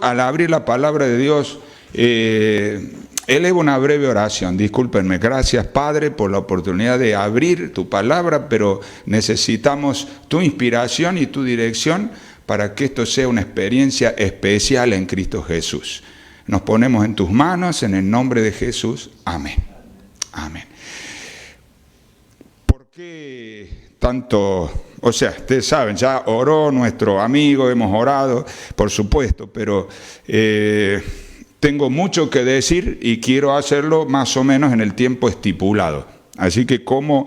al abrir la palabra de Dios, elevo una breve oración. Discúlpenme. Gracias, Padre, por la oportunidad de abrir tu palabra, pero necesitamos tu inspiración y tu dirección para que esto sea una experiencia especial en Cristo Jesús. Nos ponemos en tus manos, en el nombre de Jesús. Amén. Amén. ¿Por qué tanto? O sea, ustedes saben, ya oró nuestro amigo, hemos orado, por supuesto, pero tengo mucho que decir y quiero hacerlo más o menos en el tiempo estipulado. Así que como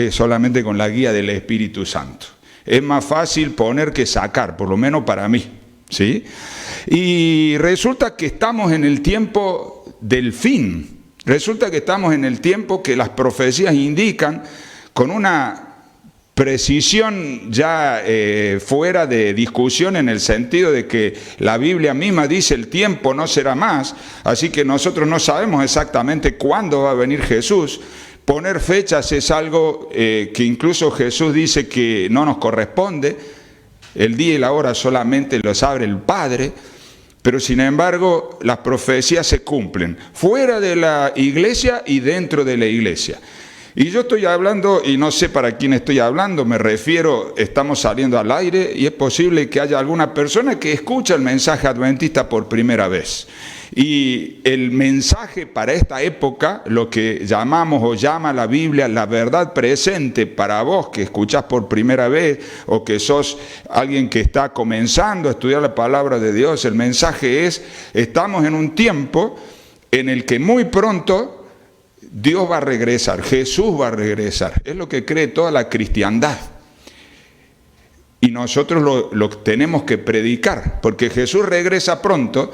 solamente con la guía del Espíritu Santo. Es más fácil poner que sacar, por lo menos para mí, ¿sí? Y resulta que estamos en el tiempo del fin. Resulta que estamos en el tiempo que las profecías indican con una precisión ya fuera de discusión, en el sentido de que la Biblia misma dice el tiempo no será más, así que nosotros no sabemos exactamente cuándo va a venir Jesús. Poner fechas es algo que incluso Jesús dice que no nos corresponde. El día y la hora solamente lo sabe el Padre, pero sin embargo las profecías se cumplen fuera de la iglesia y dentro de la iglesia. Y yo estoy hablando, y no sé para quién estoy hablando, me refiero, estamos saliendo al aire y es posible que haya alguna persona que escucha el mensaje adventista por primera vez. Y el mensaje para esta época, lo que llamamos o llama la Biblia la verdad presente para vos que escuchás por primera vez o que sos alguien que está comenzando a estudiar la palabra de Dios, el mensaje es: estamos en un tiempo en el que muy pronto Dios va a regresar, Jesús va a regresar. Es lo que cree toda la cristiandad. Y nosotros lo tenemos que predicar, porque Jesús regresa pronto,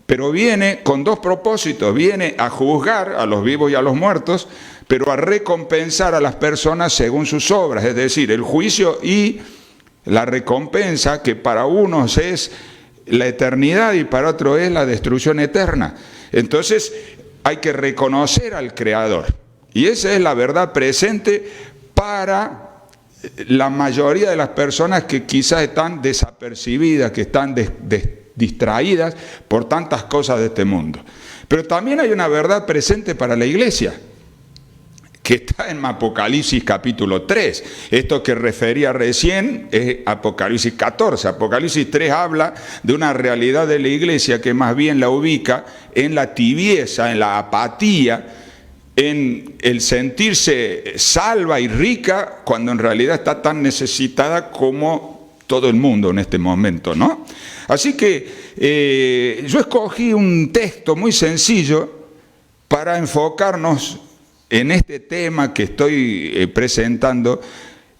pero viene con dos propósitos. Viene a juzgar a los vivos y a los muertos, pero a recompensar a las personas según sus obras. Es decir, el juicio y la recompensa, que para unos es la eternidad y para otros es la destrucción eterna. Entonces hay que reconocer al Creador. Y esa es la verdad presente para la mayoría de las personas que quizás están desapercibidas, que están distraídas por tantas cosas de este mundo. Pero también hay una verdad presente para la iglesia, que está en Apocalipsis capítulo 3. Esto que refería recién es Apocalipsis 14. Apocalipsis 3 habla de una realidad de la iglesia que más bien la ubica en la tibieza, en la apatía, en el sentirse salva y rica, cuando en realidad está tan necesitada como todo el mundo en este momento, ¿no? Así que yo escogí un texto muy sencillo para enfocarnos en este tema que estoy presentando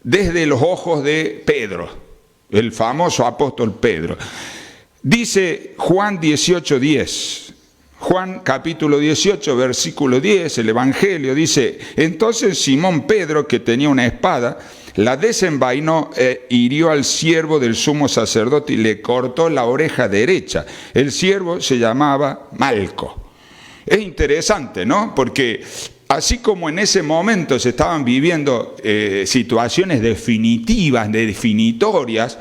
desde los ojos de Pedro, el famoso apóstol Pedro. Dice Juan 18:10, Juan capítulo 18, versículo 10, el Evangelio dice: entonces Simón Pedro, que tenía una espada, la desenvainó e hirió al siervo del sumo sacerdote y le cortó la oreja derecha. El siervo se llamaba Malco. Es interesante, ¿no? Porque así como en ese momento se estaban viviendo situaciones definitivas, definitorias,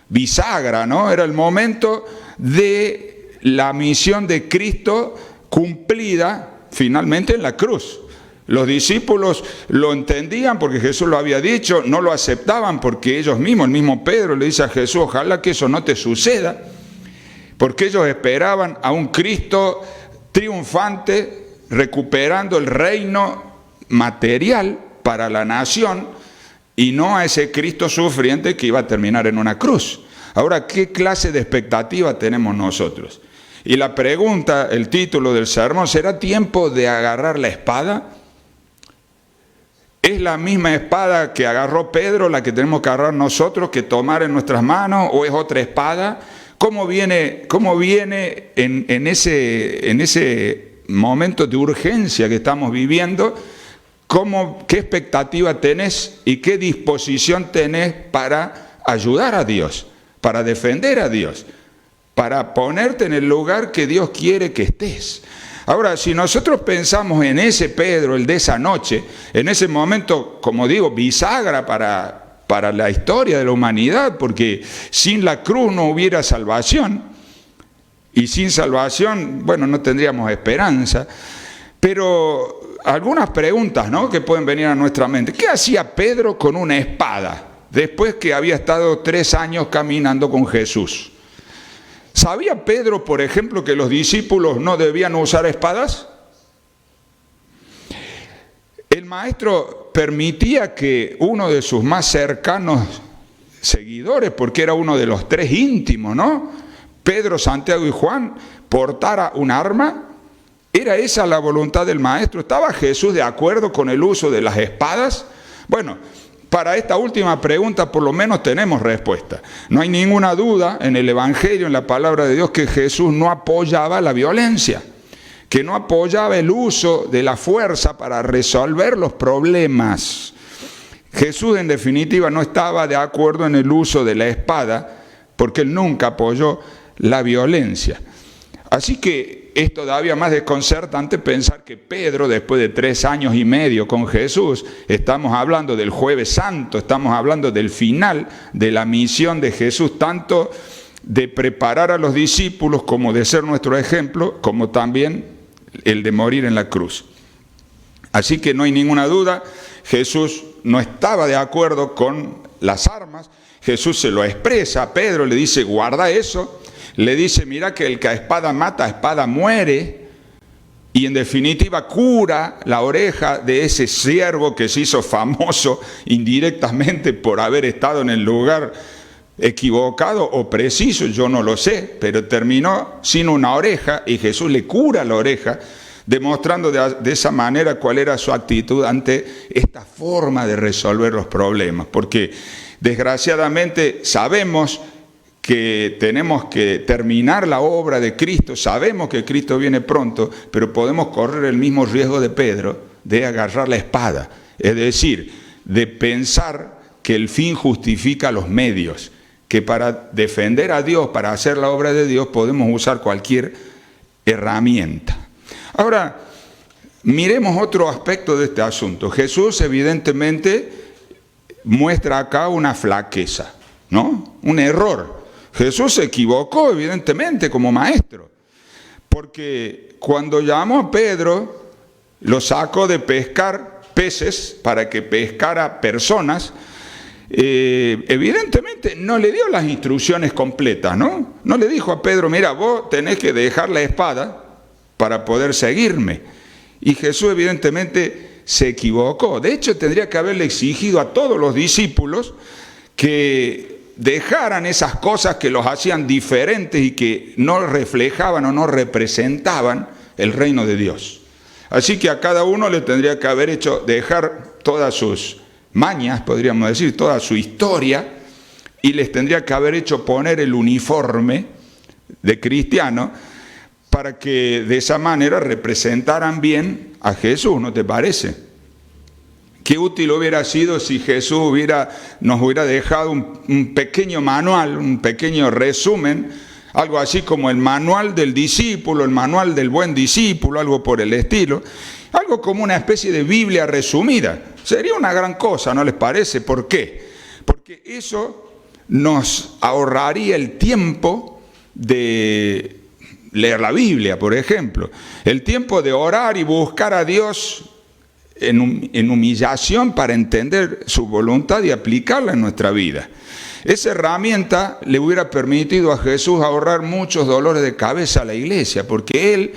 bisagra, ¿no? Era el momento de la misión de Cristo cumplida finalmente en la cruz. Los discípulos lo entendían porque Jesús lo había dicho, no lo aceptaban porque ellos mismos, el mismo Pedro le dice a Jesús: ojalá que eso no te suceda, porque ellos esperaban a un Cristo triunfante, recuperando el reino material para la nación, y no a ese Cristo sufriente que iba a terminar en una cruz. Ahora, ¿qué clase de expectativa tenemos nosotros? Y la pregunta, el título del sermón: ¿será tiempo de agarrar la espada? ¿Es la misma espada que agarró Pedro la que tenemos que agarrar nosotros, que tomar en nuestras manos, o es otra espada? ¿Cómo viene en ese momento de urgencia que estamos viviendo? ¿Qué expectativa tenés y qué disposición tenés para ayudar a Dios, para defender a Dios, para ponerte en el lugar que Dios quiere que estés? Ahora, si nosotros pensamos en ese Pedro, el de esa noche, en ese momento, como digo, bisagra para la historia de la humanidad, porque sin la cruz no hubiera salvación, Y sin salvación, bueno, no tendríamos esperanza. Pero algunas preguntas, ¿no?, que pueden venir a nuestra mente. ¿Qué hacía Pedro con una espada después que había estado 3 años caminando con Jesús? ¿Sabía Pedro, por ejemplo, que los discípulos no debían usar espadas? El maestro permitía que uno de sus más cercanos seguidores, porque era uno de los 3 íntimos, ¿no?, Pedro, Santiago y Juan, portara un arma. ¿Era esa la voluntad del maestro? ¿Estaba Jesús de acuerdo con el uso de las espadas? Bueno, para esta última pregunta por lo menos tenemos respuesta. No hay ninguna duda en el Evangelio, en la palabra de Dios, que Jesús no apoyaba la violencia, que no apoyaba el uso de la fuerza para resolver los problemas. Jesús, en definitiva, no estaba de acuerdo en el uso de la espada, porque él nunca apoyó la violencia. Así que es todavía más desconcertante pensar que Pedro, después de 3 años y medio con Jesús, estamos hablando del Jueves Santo, estamos hablando del final de la misión de Jesús, tanto de preparar a los discípulos como de ser nuestro ejemplo, como también el de morir en la cruz. Así que no hay ninguna duda, Jesús no estaba de acuerdo con las armas. Jesús se lo expresa a Pedro, le dice, guarda eso. Le dice, mira que el que a espada mata, a espada muere. Y en definitiva cura la oreja de ese siervo que se hizo famoso indirectamente por haber estado en el lugar equivocado o preciso, yo no lo sé, pero terminó sin una oreja y Jesús le cura la oreja, demostrando de esa manera cuál era su actitud ante esta forma de resolver los problemas. Porque desgraciadamente sabemos que tenemos que terminar la obra de Cristo, sabemos que Cristo viene pronto, pero podemos correr el mismo riesgo de Pedro de agarrar la espada, es decir, de pensar que el fin justifica los medios, que para defender a Dios, para hacer la obra de Dios, podemos usar cualquier herramienta. Ahora, miremos otro aspecto de este asunto. Jesús evidentemente muestra acá una flaqueza, ¿no?, un error. Jesús se equivocó evidentemente como maestro, porque cuando llamó a Pedro, lo sacó de pescar peces para que pescara personas. Evidentemente no le dio las instrucciones completas, ¿no? No le dijo a Pedro, mira, vos tenés que dejar la espada para poder seguirme. Y Jesús evidentemente se equivocó. De hecho, tendría que haberle exigido a todos los discípulos que dejaran esas cosas que los hacían diferentes y que no reflejaban o no representaban el reino de Dios. Así que a cada uno le tendría que haber hecho dejar todas sus mañas, podríamos decir, toda su historia, y les tendría que haber hecho poner el uniforme de cristiano para que de esa manera representaran bien a Jesús, ¿no te parece? Qué útil hubiera sido si Jesús nos hubiera dejado un pequeño manual, un pequeño resumen, algo así como el manual del discípulo, el manual del buen discípulo, algo por el estilo, algo como una especie de Biblia resumida. Sería una gran cosa, ¿no les parece? ¿Por qué? Porque eso nos ahorraría el tiempo de leer la Biblia, por ejemplo, el tiempo de orar y buscar a Dios en humillación para entender su voluntad y aplicarla en nuestra vida. Esa herramienta le hubiera permitido a Jesús ahorrar muchos dolores de cabeza a la iglesia, porque él,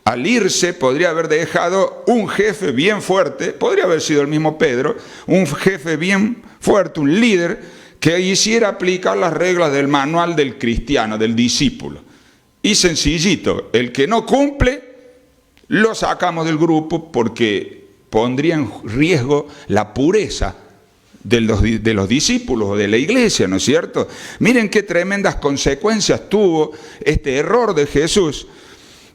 al irse, podría haber dejado un jefe bien fuerte, podría haber sido el mismo Pedro, un jefe bien fuerte, un líder, que hiciera aplicar las reglas del manual del cristiano, del discípulo. Y sencillito, el que no cumple, lo sacamos del grupo porque pondría en riesgo la pureza de los discípulos o de la iglesia, ¿no es cierto? Miren qué tremendas consecuencias tuvo este error de Jesús,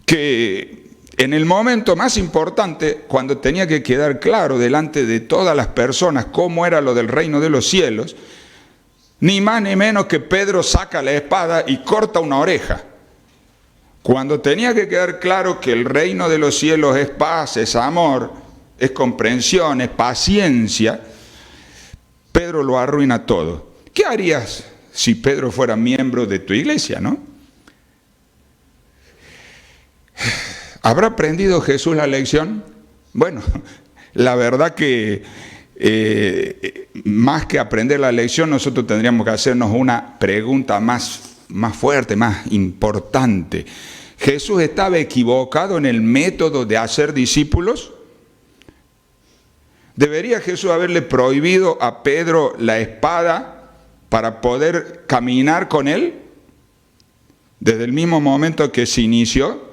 que en el momento más importante, cuando tenía que quedar claro delante de todas las personas cómo era lo del reino de los cielos, ni más ni menos que Pedro saca la espada y corta una oreja. Cuando tenía que quedar claro que el reino de los cielos es paz, es amor, es comprensión, es paciencia, Pedro lo arruina todo. ¿Qué harías si Pedro fuera miembro de tu iglesia, no? ¿Habrá aprendido Jesús la lección? Bueno, la verdad que más que aprender la lección, nosotros tendríamos que hacernos una pregunta más fuerte, más importante. ¿Jesús estaba equivocado en el método de hacer discípulos? ¿Debería Jesús haberle prohibido a Pedro la espada para poder caminar con él? Desde el mismo momento que se inició,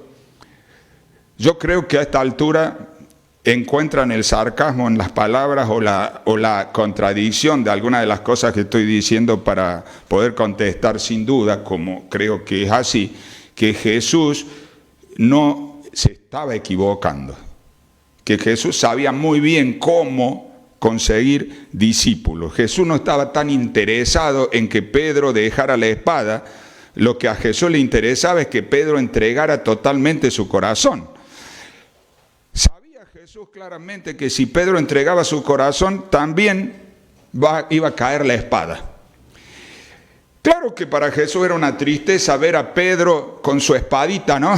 yo creo que a esta altura encuentran el sarcasmo en las palabras o la contradicción de algunas de las cosas que estoy diciendo para poder contestar sin duda, como creo que es así, que Jesús no se estaba equivocando, que Jesús sabía muy bien cómo conseguir discípulos. Jesús no estaba tan interesado en que Pedro dejara la espada, lo que a Jesús le interesaba es que Pedro entregara totalmente su corazón. Sabía Jesús claramente que si Pedro entregaba su corazón, también iba a caer la espada. Claro que para Jesús era una tristeza ver a Pedro con su espadita, ¿no?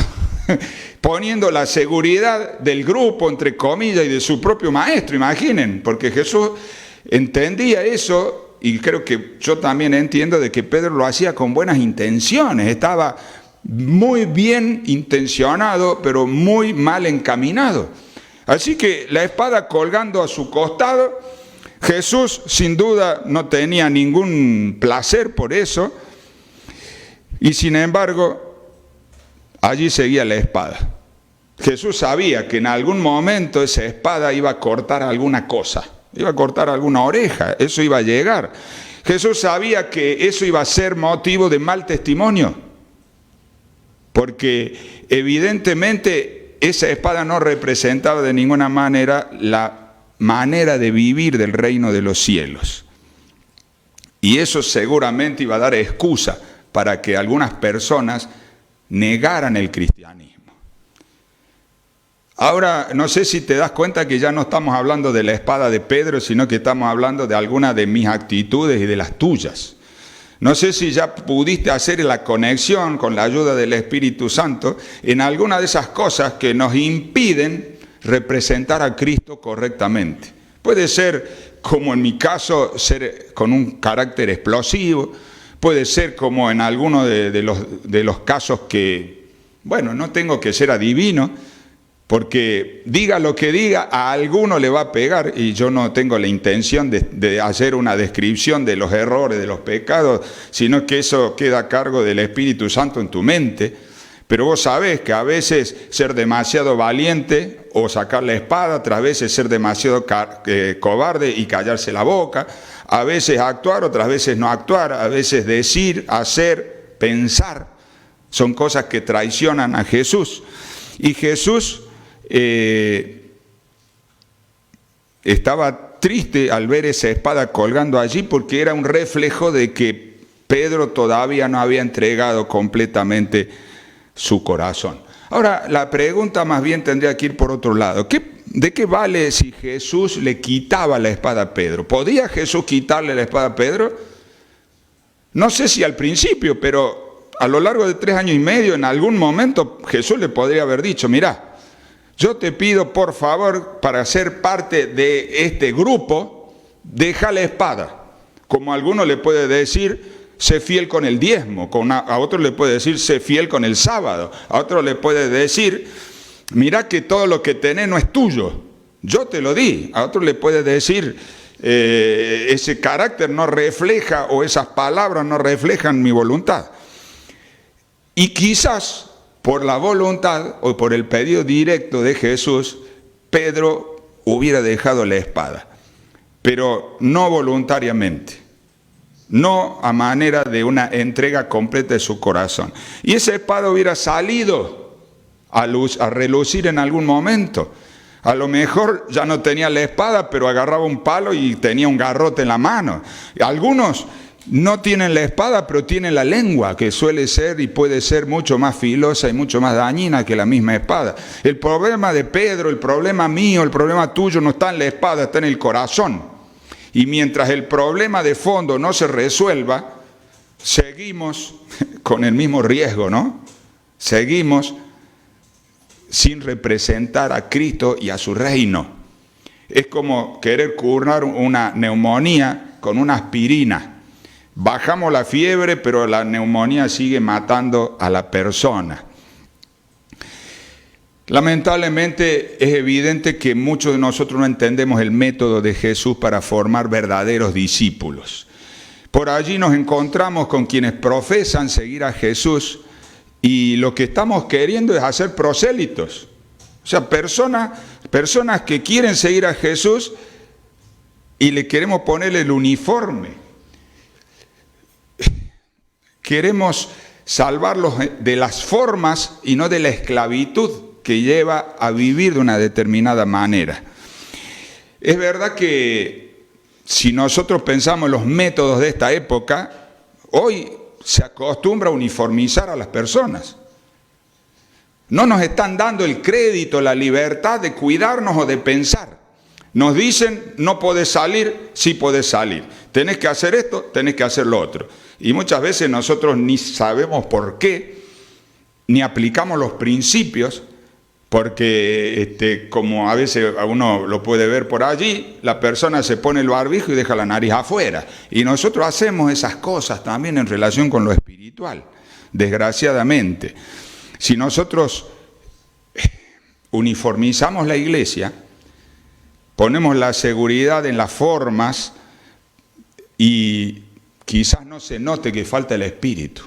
Poniendo la seguridad del grupo, entre comillas, y de su propio maestro, imaginen, porque Jesús entendía eso. Y creo que yo también entiendo de que Pedro lo hacía con buenas intenciones, estaba muy bien intencionado, pero muy mal encaminado. Así que la espada colgando a su costado, Jesús sin duda no tenía ningún placer por eso, y sin embargo, allí seguía la espada. Jesús sabía que en algún momento esa espada iba a cortar alguna cosa. Iba a cortar alguna oreja, eso iba a llegar. Jesús sabía que eso iba a ser motivo de mal testimonio, porque evidentemente esa espada no representaba de ninguna manera la manera de vivir del reino de los cielos. Y eso seguramente iba a dar excusa para que algunas personas negaran el cristianismo. Ahora, no sé si te das cuenta que ya no estamos hablando de la espada de Pedro, sino que estamos hablando de algunas de mis actitudes y de las tuyas. No sé si ya pudiste hacer la conexión con la ayuda del Espíritu Santo en alguna de esas cosas que nos impiden representar a Cristo correctamente. Puede ser, como en mi caso, ser con un carácter explosivo. Puede ser como en alguno de los casos que, bueno, no tengo que ser adivino, porque diga lo que diga, a alguno le va a pegar, y yo no tengo la intención de hacer una descripción de los errores, de los pecados, sino que eso queda a cargo del Espíritu Santo en tu mente. Pero vos sabés que a veces ser demasiado valiente o sacar la espada, otras veces ser demasiado cobarde y callarse la boca, a veces actuar, otras veces no actuar, a veces decir, hacer, pensar, son cosas que traicionan a Jesús. Y Jesús estaba triste al ver esa espada colgando allí, porque era un reflejo de que Pedro todavía no había entregado completamente su corazón. Ahora, la pregunta más bien tendría que ir por otro lado. ¿De qué vale si Jesús le quitaba la espada a Pedro? ¿Podía Jesús quitarle la espada a Pedro? No sé si al principio, pero a lo largo de 3 años y medio, en algún momento Jesús le podría haber dicho: mira, yo te pido por favor, para ser parte de este grupo, deja la espada. Como a alguno le puede decir, sé fiel con el diezmo. A otro le puede decir, sé fiel con el sábado. A otro le puede decir, mira que todo lo que tenés no es tuyo, yo te lo di. A otro le puede decir, ese carácter no refleja, o esas palabras no reflejan mi voluntad. Y quizás por la voluntad o por el pedido directo de Jesús, Pedro hubiera dejado la espada, pero no voluntariamente, no a manera de una entrega completa de su corazón. Y esa espada hubiera salido a relucir en algún momento. A lo mejor ya no tenía la espada, pero agarraba un palo y tenía un garrote en la mano. Algunos no tienen la espada, pero tienen la lengua, que suele ser y puede ser mucho más filosa y mucho más dañina que la misma espada. El problema de Pedro, el problema mío, el problema tuyo no está en la espada, está en el corazón. Y mientras el problema de fondo no se resuelva, seguimos con el mismo riesgo, ¿no? Seguimos sin representar a Cristo y a su reino. Es como querer curar una neumonía con una aspirina. Bajamos la fiebre, pero la neumonía sigue matando a la persona. Lamentablemente es evidente que muchos de nosotros no entendemos el método de Jesús para formar verdaderos discípulos. Por allí nos encontramos con quienes profesan seguir a Jesús y lo que estamos queriendo es hacer prosélitos. O sea, personas que quieren seguir a Jesús y le queremos poner el uniforme. Queremos salvarlos de las formas y no de la esclavitud que lleva a vivir de una determinada manera. Es verdad que si nosotros pensamos en los métodos de esta época, hoy se acostumbra a uniformizar a las personas. No nos están dando el crédito, la libertad de cuidarnos o de pensar. Nos dicen, no podés salir, sí podés salir. Tenés que hacer esto, tenés que hacer lo otro. Y muchas veces nosotros ni sabemos por qué, ni aplicamos los principios, porque como a veces uno lo puede ver por allí, la persona se pone el barbijo y deja la nariz afuera. Y nosotros hacemos esas cosas también en relación con lo espiritual, desgraciadamente. Si nosotros uniformizamos la iglesia, ponemos la seguridad en las formas y quizás no se note que falta el espíritu.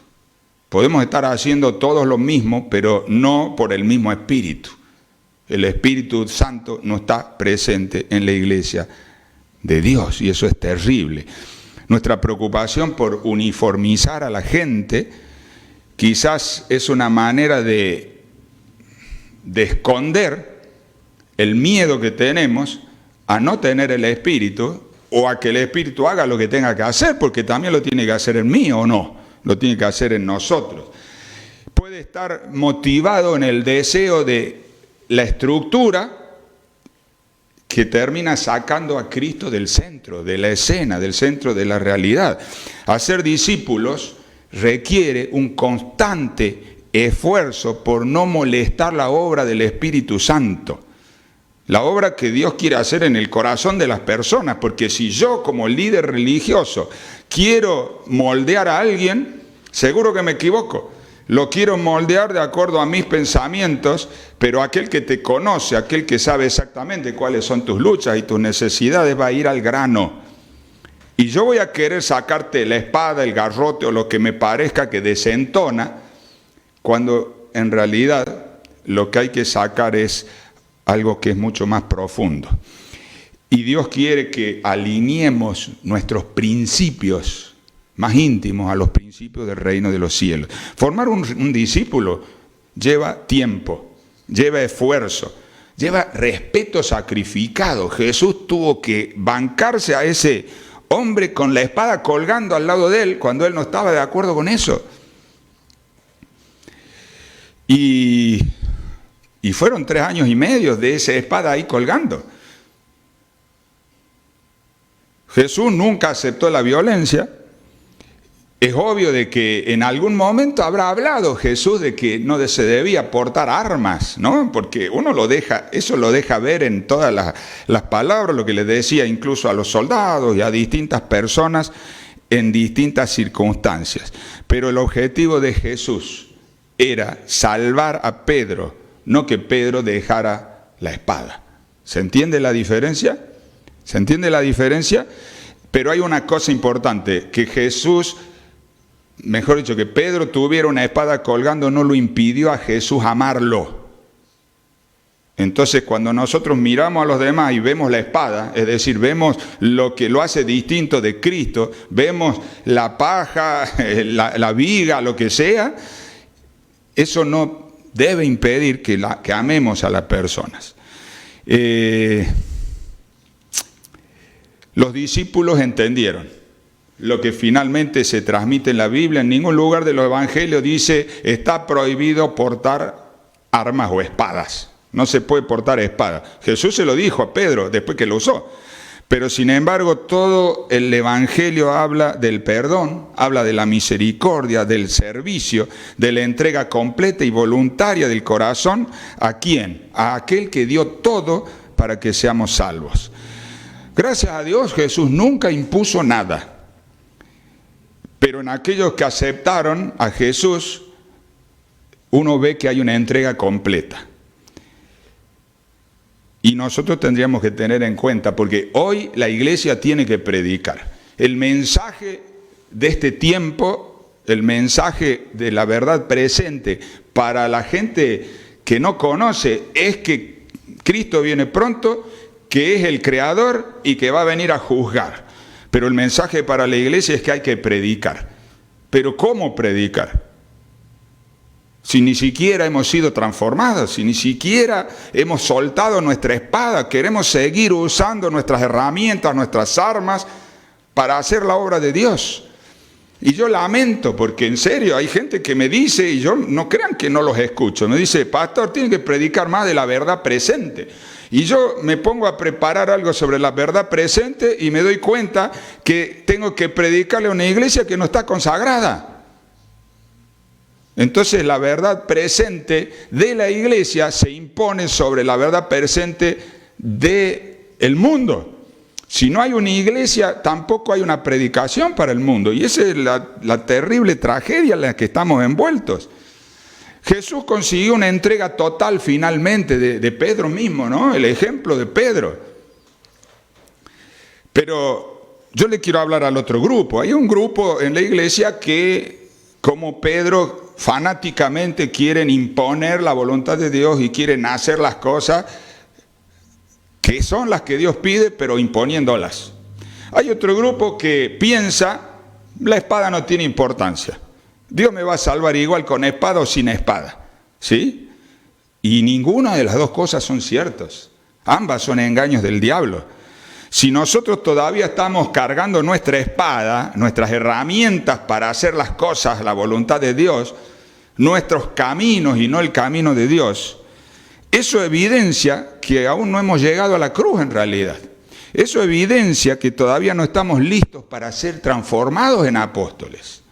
Podemos estar haciendo todos lo mismo, pero no por el mismo espíritu. El Espíritu Santo no está presente en la iglesia de Dios y eso es terrible. Nuestra preocupación por uniformizar a la gente quizás es una manera de esconder el miedo que tenemos a no tener el Espíritu o a que el Espíritu haga lo que tenga que hacer, porque también lo tiene que hacer en mí o no. Lo tiene que hacer en nosotros. Puede estar motivado en el deseo de la estructura que termina sacando a Cristo del centro, de la escena, del centro de la realidad. Hacer discípulos requiere un constante esfuerzo por no molestar la obra del Espíritu Santo. La obra que Dios quiere hacer en el corazón de las personas, porque si yo como líder religioso quiero moldear a alguien, seguro que me equivoco. Lo quiero moldear de acuerdo a mis pensamientos, pero aquel que te conoce, aquel que sabe exactamente cuáles son tus luchas y tus necesidades va a ir al grano. Y yo voy a querer sacarte la espada, el garrote o lo que me parezca que desentona, cuando en realidad lo que hay que sacar es algo que es mucho más profundo. Y Dios quiere que alineemos nuestros principios más íntimos a los principios del reino de los cielos. Formar un discípulo lleva tiempo, lleva esfuerzo, lleva respeto sacrificado. Jesús tuvo que bancarse a ese hombre con la espada colgando al lado de él cuando él no estaba de acuerdo con eso. Y fueron 3 años y medio de esa espada ahí colgando. Jesús nunca aceptó la violencia. Es obvio de que en algún momento habrá hablado Jesús de que no se debía portar armas, ¿no? Porque eso lo deja ver en todas las palabras, lo que le decía incluso a los soldados y a distintas personas en distintas circunstancias. Pero el objetivo de Jesús era salvar a Pedro, no que Pedro dejara la espada. ¿Se entiende la diferencia? ¿Se entiende la diferencia? Pero hay una cosa importante, que Jesús, mejor dicho, que Pedro tuviera una espada colgando no lo impidió a Jesús amarlo. Entonces, cuando nosotros miramos a los demás y vemos la espada, es decir, vemos lo que lo hace distinto de Cristo, vemos la paja, la viga, lo que sea, eso no debe impedir que amemos a las personas. Los discípulos entendieron lo que finalmente se transmite en la Biblia. En ningún lugar de los evangelios dice está prohibido portar armas o espadas. No se puede portar espada. Jesús se lo dijo a Pedro después que lo usó. Pero sin embargo, todo el Evangelio habla del perdón, habla de la misericordia, del servicio, de la entrega completa y voluntaria del corazón. ¿A quién? A aquel que dio todo para que seamos salvos. Gracias a Dios, Jesús nunca impuso nada. Pero en aquellos que aceptaron a Jesús, uno ve que hay una entrega completa. Y nosotros tendríamos que tener en cuenta, porque hoy la iglesia tiene que predicar. El mensaje de este tiempo, el mensaje de la verdad presente para la gente que no conoce, es que Cristo viene pronto, que es el Creador y que va a venir a juzgar. Pero el mensaje para la iglesia es que hay que predicar. ¿Pero cómo predicar? Si ni siquiera hemos sido transformados, si ni siquiera hemos soltado nuestra espada, queremos seguir usando nuestras herramientas, nuestras armas para hacer la obra de Dios. Y yo lamento, porque en serio hay gente que me dice, y yo no crean que no los escucho, me dice, pastor, tiene que predicar más de la verdad presente. Y yo me pongo a preparar algo sobre la verdad presente y me doy cuenta que tengo que predicarle a una iglesia que no está consagrada. Entonces la verdad presente de la iglesia se impone sobre la verdad presente del mundo. Si no hay una iglesia, tampoco hay una predicación para el mundo. Y esa es la terrible tragedia en la que estamos envueltos. Jesús consiguió una entrega total finalmente de Pedro mismo, ¿no? El ejemplo de Pedro. Pero yo le quiero hablar al otro grupo. Hay un grupo en la iglesia que, como Pedro, fanáticamente quieren imponer la voluntad de Dios y quieren hacer las cosas que son las que Dios pide, pero imponiéndolas. Hay otro grupo que piensa, la espada no tiene importancia. Dios me va a salvar igual con espada o sin espada, ¿sí? Y ninguna de las dos cosas son ciertas. Ambas son engaños del diablo. Si nosotros todavía estamos cargando nuestra espada, nuestras herramientas para hacer las cosas, la voluntad de Dios, nuestros caminos y no el camino de Dios, eso evidencia que aún no hemos llegado a la cruz en realidad. Eso evidencia que todavía no estamos listos para ser transformados en apóstoles.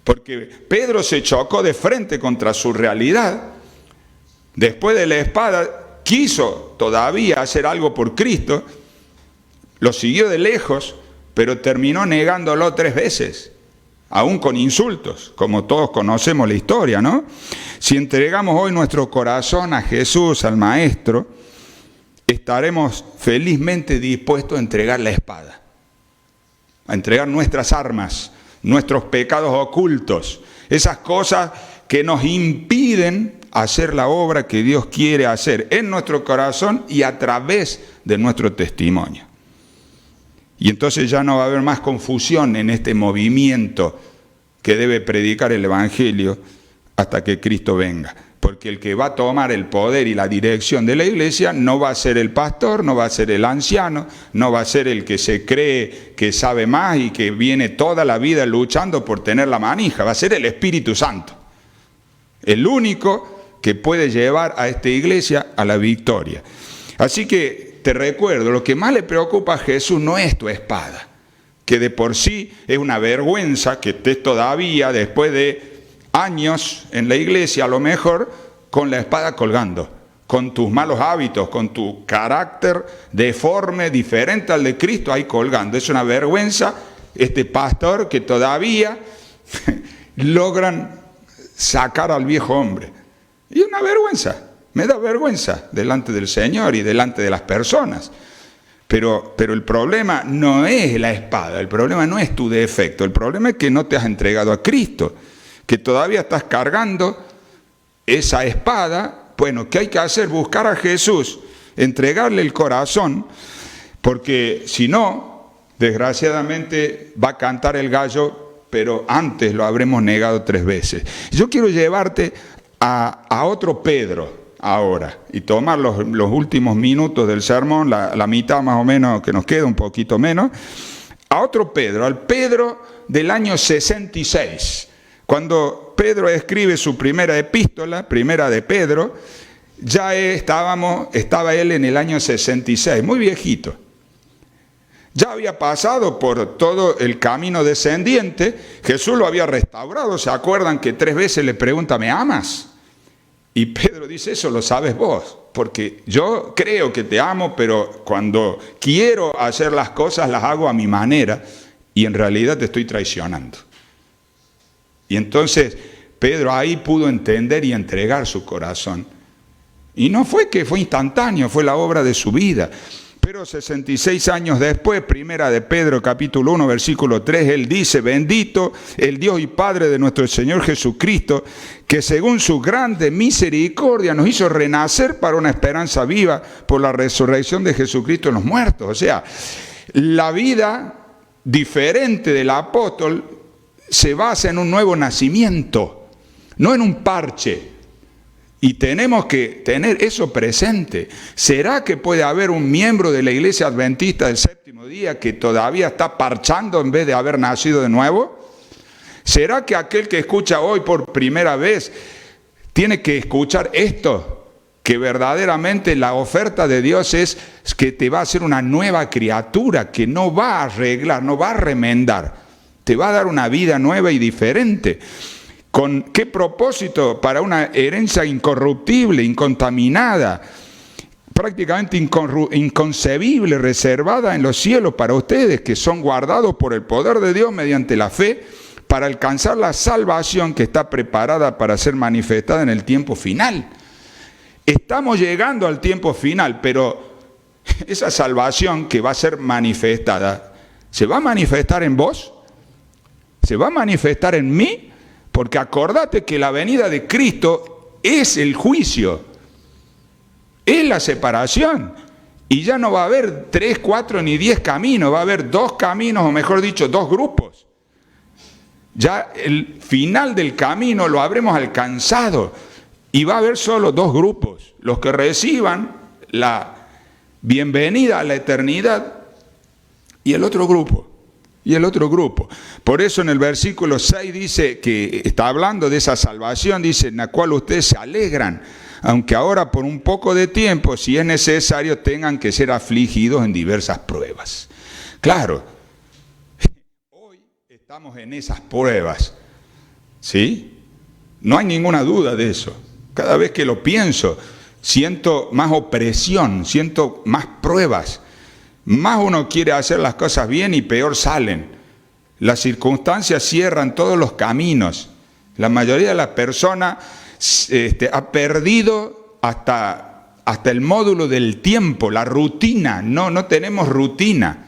Porque Pedro se chocó de frente contra su realidad. Después de la espada, quiso todavía hacer algo por Cristo, lo siguió de lejos, pero terminó negándolo 3 veces, aún con insultos, como todos conocemos la historia, ¿no? Si entregamos hoy nuestro corazón a Jesús, al Maestro, estaremos felizmente dispuestos a entregar la espada, a entregar nuestras armas, nuestros pecados ocultos, esas cosas que nos impiden hacer la obra que Dios quiere hacer en nuestro corazón y a través de nuestro testimonio. Y entonces ya no va a haber más confusión en este movimiento que debe predicar el Evangelio hasta que Cristo venga. Porque el que va a tomar el poder y la dirección de la iglesia no va a ser el pastor, no va a ser el anciano, no va a ser el que se cree que sabe más y que viene toda la vida luchando por tener la manija, va a ser el Espíritu Santo. El único que puede llevar a esta iglesia a la victoria. Así que te recuerdo, lo que más le preocupa a Jesús no es tu espada, que de por sí es una vergüenza que estés todavía, después de años en la iglesia, a lo mejor, con la espada colgando, con tus malos hábitos, con tu carácter deforme, diferente al de Cristo, ahí colgando. Es una vergüenza este pastor que todavía logran sacar al viejo hombre. Y es una vergüenza, me da vergüenza delante del Señor y delante de las personas. Pero el problema no es la espada, el problema no es tu defecto, el problema es que no te has entregado a Cristo, que todavía estás cargando esa espada. Bueno, ¿qué hay que hacer? Buscar a Jesús, entregarle el corazón, porque si no, desgraciadamente va a cantar el gallo, pero antes lo habremos negado 3 veces. Yo quiero llevarte a otro Pedro ahora y tomar los últimos minutos del sermón, la mitad más o menos que nos queda, un poquito menos, a otro Pedro, al Pedro del año 66. Cuando Pedro escribe su primera epístola, primera de Pedro, ya estaba él en el año 66, muy viejito. Ya había pasado por todo el camino descendiente, Jesús lo había restaurado. ¿Se acuerdan que 3 veces le pregunta, ¿me amas? Y Pedro dice, eso lo sabes vos, porque yo creo que te amo, pero cuando quiero hacer las cosas las hago a mi manera y en realidad te estoy traicionando. Y entonces Pedro ahí pudo entender y entregar su corazón. Y no fue que fue instantáneo, fue la obra de su vida. Pero 66 años después, primera de Pedro, capítulo 1, versículo 3, él dice, bendito el Dios y Padre de nuestro Señor Jesucristo, que según su grande misericordia nos hizo renacer para una esperanza viva por la resurrección de Jesucristo en los muertos. O sea, la vida diferente del apóstol se basa en un nuevo nacimiento, no en un parche. Y tenemos que tener eso presente. ¿Será que puede haber un miembro de la Iglesia Adventista del Séptimo Día que todavía está parchando en vez de haber nacido de nuevo? ¿Será que aquel que escucha hoy por primera vez tiene que escuchar esto? Que verdaderamente la oferta de Dios es que te va a hacer una nueva criatura, que no va a arreglar, no va a remendar. Te va a dar una vida nueva y diferente. ¿Con qué propósito? Para una herencia incorruptible, incontaminada, prácticamente inconcebible, reservada en los cielos para ustedes, que son guardados por el poder de Dios mediante la fe, para alcanzar la salvación que está preparada para ser manifestada en el tiempo final. Estamos llegando al tiempo final, pero esa salvación que va a ser manifestada, ¿se va a manifestar en vos? ¿Se va a manifestar en mí? Porque acordate que la venida de Cristo es el juicio, es la separación. Y ya no va a haber 3, 4 ni 10 caminos, va a haber 2 caminos, o mejor dicho, 2 grupos. Ya el final del camino lo habremos alcanzado y va a haber solo 2 grupos. Los que reciban la bienvenida a la eternidad y el otro grupo. Y el otro grupo. Por eso en el versículo 6 dice que está hablando de esa salvación, dice, en la cual ustedes se alegran, aunque ahora por un poco de tiempo, si es necesario, tengan que ser afligidos en diversas pruebas. Claro, hoy estamos en esas pruebas, ¿sí? No hay ninguna duda de eso. Cada vez que lo pienso, siento más opresión, siento más pruebas. Más uno quiere hacer las cosas bien y peor salen. Las circunstancias cierran todos los caminos. La mayoría de las personas ha perdido hasta el módulo del tiempo, la rutina. No tenemos rutina.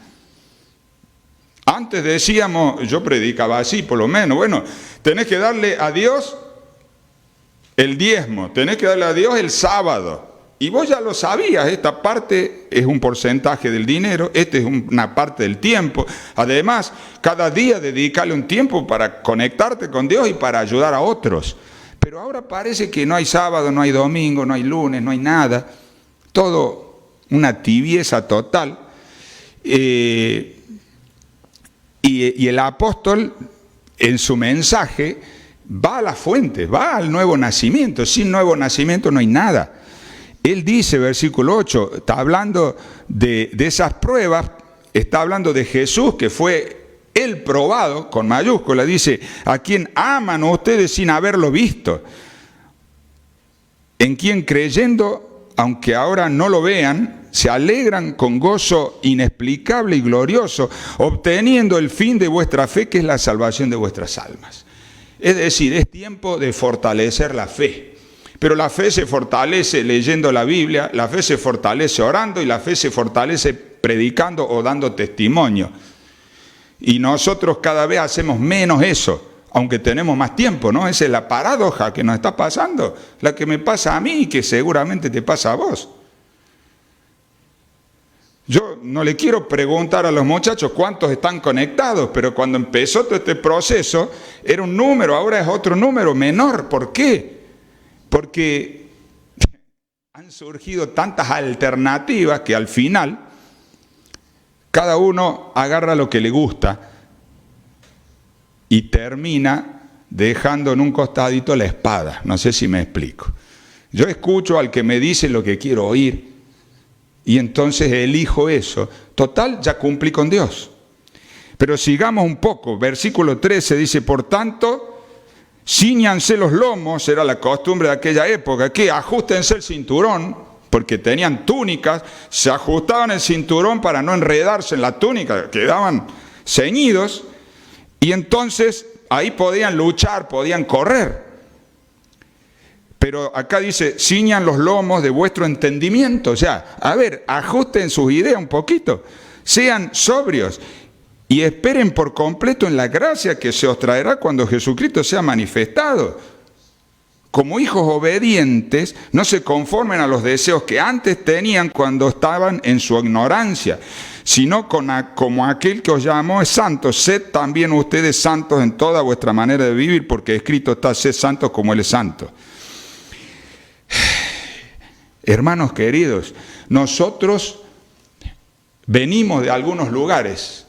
Antes decíamos, yo predicaba así por lo menos, bueno, tenés que darle a Dios el diezmo, tenés que darle a Dios el sábado. Y vos ya lo sabías, esta parte es un porcentaje del dinero, esta es una parte del tiempo. Además, cada día dedicarle un tiempo para conectarte con Dios y para ayudar a otros. Pero ahora parece que no hay sábado, no hay domingo, no hay lunes, no hay nada. Todo una tibieza total. Y el apóstol, en su mensaje, va a las fuentes, va al nuevo nacimiento. Sin nuevo nacimiento no hay nada. Él dice, versículo 8, está hablando de esas pruebas, está hablando de Jesús, que fue el probado, con mayúscula, dice, a quien aman ustedes sin haberlo visto, en quien creyendo, aunque ahora no lo vean, se alegran con gozo inexplicable y glorioso, obteniendo el fin de vuestra fe, que es la salvación de vuestras almas. Es decir, es tiempo de fortalecer la fe. Pero la fe se fortalece leyendo la Biblia, la fe se fortalece orando y la fe se fortalece predicando o dando testimonio. Y nosotros cada vez hacemos menos eso, aunque tenemos más tiempo, ¿no? Esa es la paradoja que nos está pasando, la que me pasa a mí y que seguramente te pasa a vos. Yo no le quiero preguntar a los muchachos cuántos están conectados, pero cuando empezó todo este proceso era un número, ahora es otro número menor. ¿Por qué? Porque han surgido tantas alternativas que al final cada uno agarra lo que le gusta y termina dejando en un costadito la espada. No sé si me explico. Yo escucho al que me dice lo que quiero oír y entonces elijo eso. Total, ya cumplí con Dios. Pero sigamos un poco. Versículo 13 dice, por tanto, cíñanse los lomos, era la costumbre de aquella época, que ajustense el cinturón, porque tenían túnicas, se ajustaban el cinturón para no enredarse en la túnica, quedaban ceñidos, y entonces ahí podían luchar, podían correr. Pero acá dice, ciñan los lomos de vuestro entendimiento. O sea, a ver, ajusten sus ideas un poquito, sean sobrios y esperen por completo en la gracia que se os traerá cuando Jesucristo sea manifestado. Como hijos obedientes, no se conformen a los deseos que antes tenían cuando estaban en su ignorancia, sino como aquel que os llamó es santo. Sed también ustedes santos en toda vuestra manera de vivir, porque escrito está, sed santos como Él es santo. Hermanos queridos, nosotros venimos de algunos lugares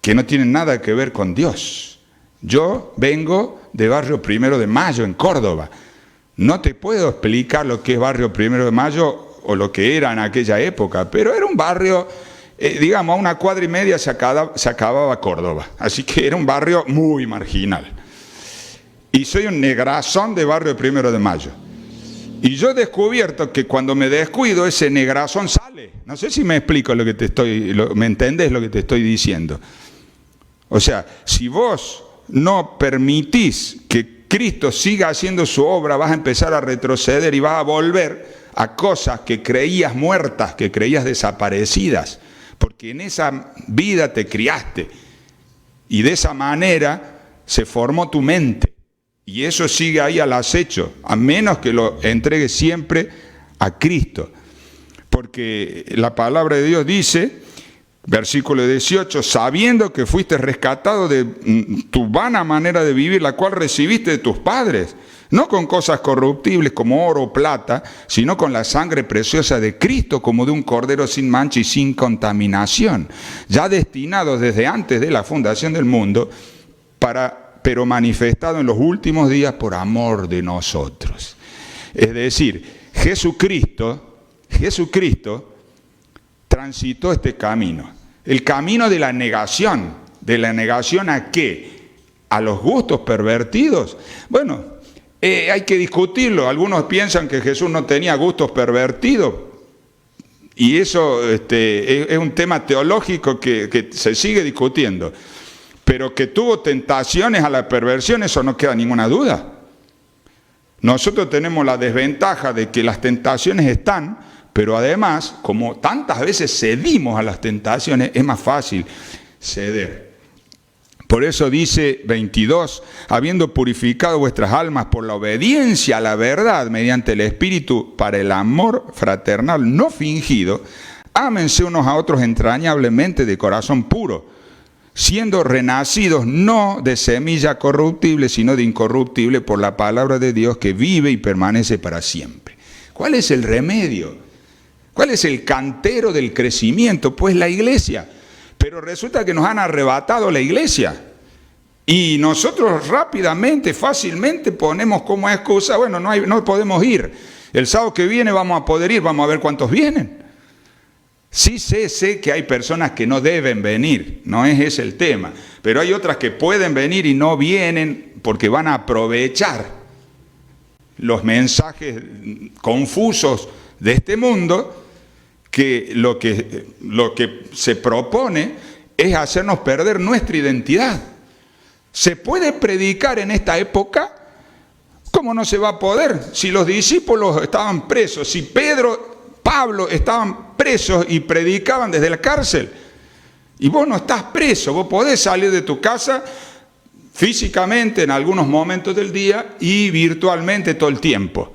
que no tienen nada que ver con Dios. Yo vengo de Barrio Primero de Mayo, en Córdoba. No te puedo explicar lo que es Barrio Primero de Mayo o lo que era en aquella época, pero era un barrio, digamos, a 1,5 cuadras se acababa Córdoba. Así que era un barrio muy marginal. Y soy un negrazón de Barrio Primero de Mayo. Y yo he descubierto que cuando me descuido, ese negrazón sale. No sé si me explico lo que me entendés lo que te estoy diciendo. O sea, si vos no permitís que Cristo siga haciendo su obra, vas a empezar a retroceder y vas a volver a cosas que creías muertas, que creías desaparecidas, porque en esa vida te criaste y de esa manera se formó tu mente. Y eso sigue ahí al acecho, a menos que lo entregues siempre a Cristo. Porque la palabra de Dios dice, versículo 18, sabiendo que fuiste rescatado de tu vana manera de vivir, la cual recibiste de tus padres, no con cosas corruptibles como oro o plata, sino con la sangre preciosa de Cristo, como de un cordero sin mancha y sin contaminación, ya destinado desde antes de la fundación del mundo, pero manifestado en los últimos días por amor de nosotros. Es decir, Jesucristo transitó este camino, el camino de la negación. ¿De la negación a qué? ¿A los gustos pervertidos? Bueno, hay que discutirlo. Algunos piensan que Jesús no tenía gustos pervertidos, y eso es un tema teológico que se sigue discutiendo. Pero que tuvo tentaciones a la perversión, eso no queda ninguna duda. Nosotros tenemos la desventaja de que las tentaciones están, pero además, como tantas veces cedimos a las tentaciones, es más fácil ceder. Por eso dice 22, habiendo purificado vuestras almas por la obediencia a la verdad mediante el Espíritu para el amor fraternal no fingido, ámense unos a otros entrañablemente de corazón puro, siendo renacidos no de semilla corruptible, sino de incorruptible por la palabra de Dios que vive y permanece para siempre. ¿Cuál es el remedio? ¿Cuál es el cantero del crecimiento? Pues la iglesia. Pero resulta que nos han arrebatado la iglesia. Y nosotros rápidamente, fácilmente ponemos como excusa, bueno, no podemos ir. El sábado que viene vamos a poder ir, vamos a ver cuántos vienen. Sí sé que hay personas que no deben venir, no es ese el tema, pero hay otras que pueden venir y no vienen porque van a aprovechar los mensajes confusos de este mundo, que lo que se propone es hacernos perder nuestra identidad. ¿Se puede predicar en esta época? ¿Cómo no se va a poder? Si los discípulos estaban presos, si Pablo estaban presos y predicaban desde la cárcel. Y vos no estás preso, vos podés salir de tu casa físicamente en algunos momentos del día y virtualmente todo el tiempo.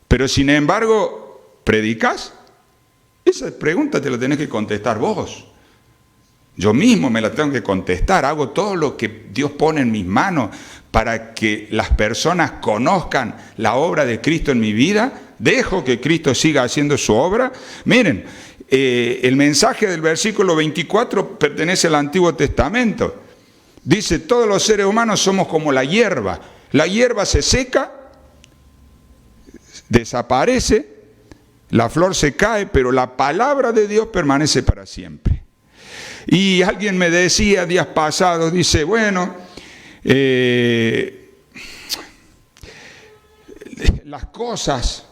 Pero sin embargo, ¿predicás? Esa pregunta te la tenés que contestar vos. Yo mismo me la tengo que contestar. Hago todo lo que Dios pone en mis manos para que las personas conozcan la obra de Cristo en mi vida. Dejo que Cristo siga haciendo su obra. Miren, el mensaje del versículo 24 pertenece al Antiguo Testamento. Dice, todos los seres humanos somos como la hierba. La hierba se seca, desaparece, La flor se cae, pero la palabra de Dios permanece para siempre. Y alguien me decía días pasados, dice, bueno, las cosas,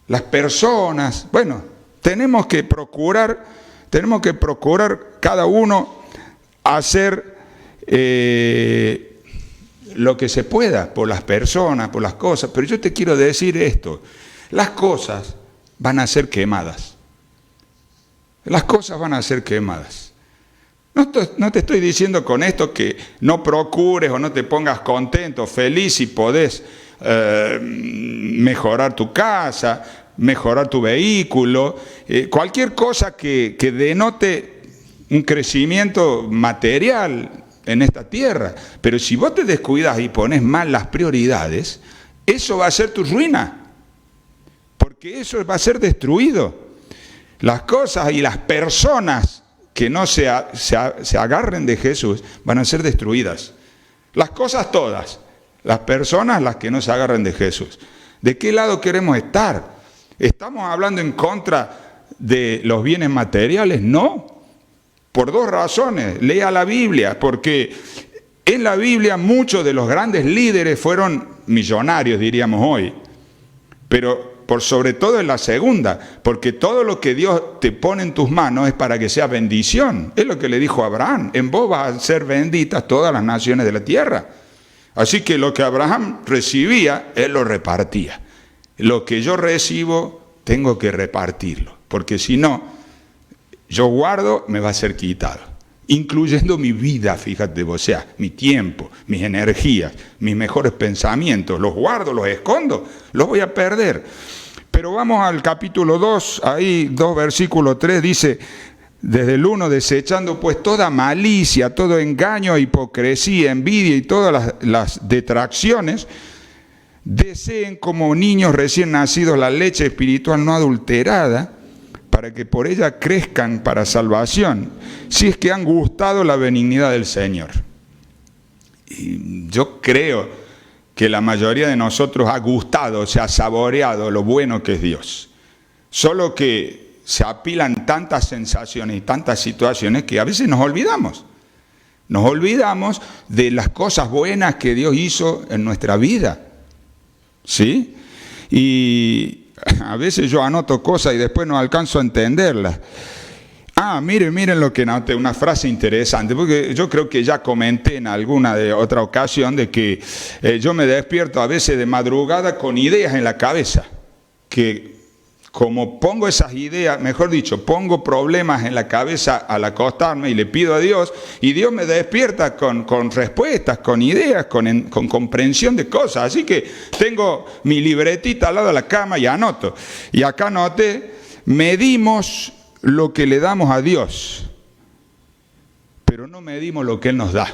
las personas, bueno, tenemos que procurar cada uno hacer lo que se pueda por las personas, por las cosas. Pero yo te quiero decir esto, las cosas van a ser quemadas. Las cosas van a ser quemadas. No te estoy diciendo con esto que no procures o no te pongas contento, feliz si podés mejorar tu casa, mejorar tu vehículo, cualquier cosa que denote un crecimiento material en esta tierra. Pero si vos te descuidas y pones mal las prioridades, eso va a ser tu ruina, porque eso va a ser destruido. Las cosas y las personas que no se agarren de Jesús van a ser destruidas. Las cosas todas, las personas las que no se agarren de Jesús. ¿De qué lado queremos estar? ¿Estamos hablando en contra de los bienes materiales? No, por dos razones. Lea la Biblia, porque en la Biblia muchos de los grandes líderes fueron millonarios, diríamos hoy, pero por sobre todo en la segunda, porque todo lo que Dios te pone en tus manos es para que sea bendición. Es lo que le dijo a Abraham, en vos van a ser benditas todas las naciones de la tierra. Así que lo que Abraham recibía, él lo repartía. Lo que yo recibo, tengo que repartirlo, porque si no, yo guardo, me va a ser quitado. Incluyendo mi vida, fíjate, o sea, mi tiempo, mis energías, mis mejores pensamientos, los guardo, los escondo, los voy a perder. Pero vamos al capítulo 2, ahí 2 versículo 3 dice, desde el 1, desechando pues toda malicia, todo engaño, hipocresía, envidia y todas las detracciones, deseen como niños recién nacidos la leche espiritual no adulterada, para que por ella crezcan para salvación, si es que han gustado la benignidad del Señor. Y yo creo que la mayoría de nosotros ha gustado, se ha saboreado lo bueno que es Dios. Solo que se apilan tantas sensaciones y tantas situaciones que a veces nos olvidamos. Nos olvidamos de las cosas buenas que Dios hizo en nuestra vida. ¿Sí? Y a veces yo anoto cosas y después no alcanzo a entenderlas. Miren lo que noté, una frase interesante, porque yo creo que ya comenté en alguna de otra ocasión de que yo me despierto a veces de madrugada con ideas en la cabeza, que como pongo esas ideas, mejor dicho, pongo problemas en la cabeza al acostarme y le pido a Dios, y Dios me despierta con respuestas, con ideas, con comprensión de cosas. Así que tengo mi libretita al lado de la cama y anoto. Y acá anoté, medimos lo que le damos a Dios, pero no medimos lo que Él nos da.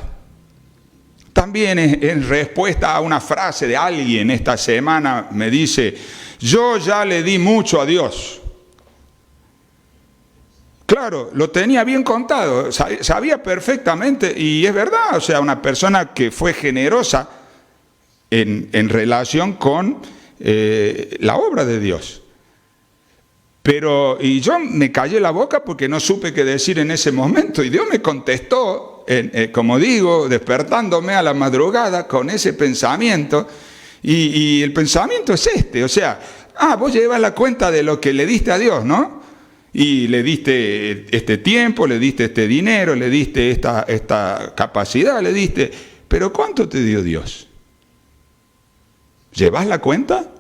También en respuesta a una frase de alguien esta semana me dice, yo ya le di mucho a Dios. Claro, lo tenía bien contado, sabía perfectamente, y es verdad, o sea, una persona que fue generosa en relación con la obra de Dios. Y yo me callé la boca porque no supe qué decir en ese momento, y Dios me contestó, como digo, despertándome a la madrugada con ese pensamiento, y el pensamiento es este, o sea, vos llevas la cuenta de lo que le diste a Dios, ¿no? Y le diste este tiempo, le diste este dinero, le diste esta capacidad, le diste, pero ¿cuánto te dio Dios? ¿Llevas la cuenta?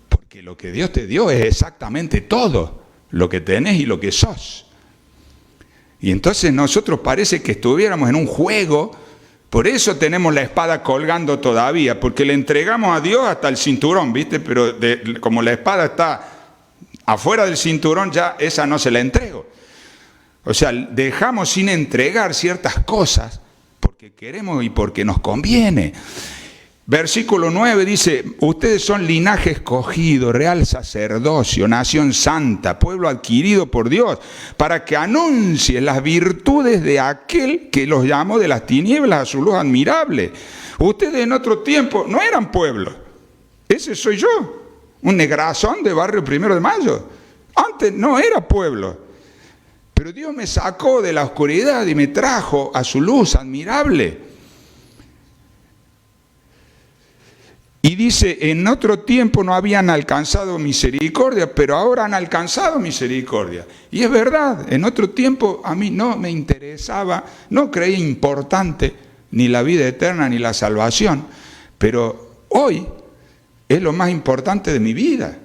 Porque lo que Dios te dio es exactamente todo, lo que tenés y lo que sos. Y entonces nosotros parece que estuviéramos en un juego. Por eso tenemos la espada colgando todavía, porque le entregamos a Dios hasta el cinturón, ¿viste? Pero como la espada está afuera del cinturón, ya esa no se la entrego. O sea, dejamos sin entregar ciertas cosas porque queremos y porque nos conviene. Versículo 9 dice, ustedes son linaje escogido, real sacerdocio, nación santa, pueblo adquirido por Dios, para que anuncien las virtudes de aquel que los llamó de las tinieblas a su luz admirable. Ustedes en otro tiempo no eran pueblo, ese soy yo. un negrazón de barrio 1 de Mayo. Antes no era pueblo. Pero Dios me sacó de la oscuridad y me trajo a su luz admirable. Y dice, en otro tiempo no habían alcanzado misericordia, pero ahora han alcanzado misericordia. Y es verdad, en otro tiempo a mí no me interesaba, no creía importante ni la vida eterna ni la salvación, pero hoy es lo más importante de mi vida.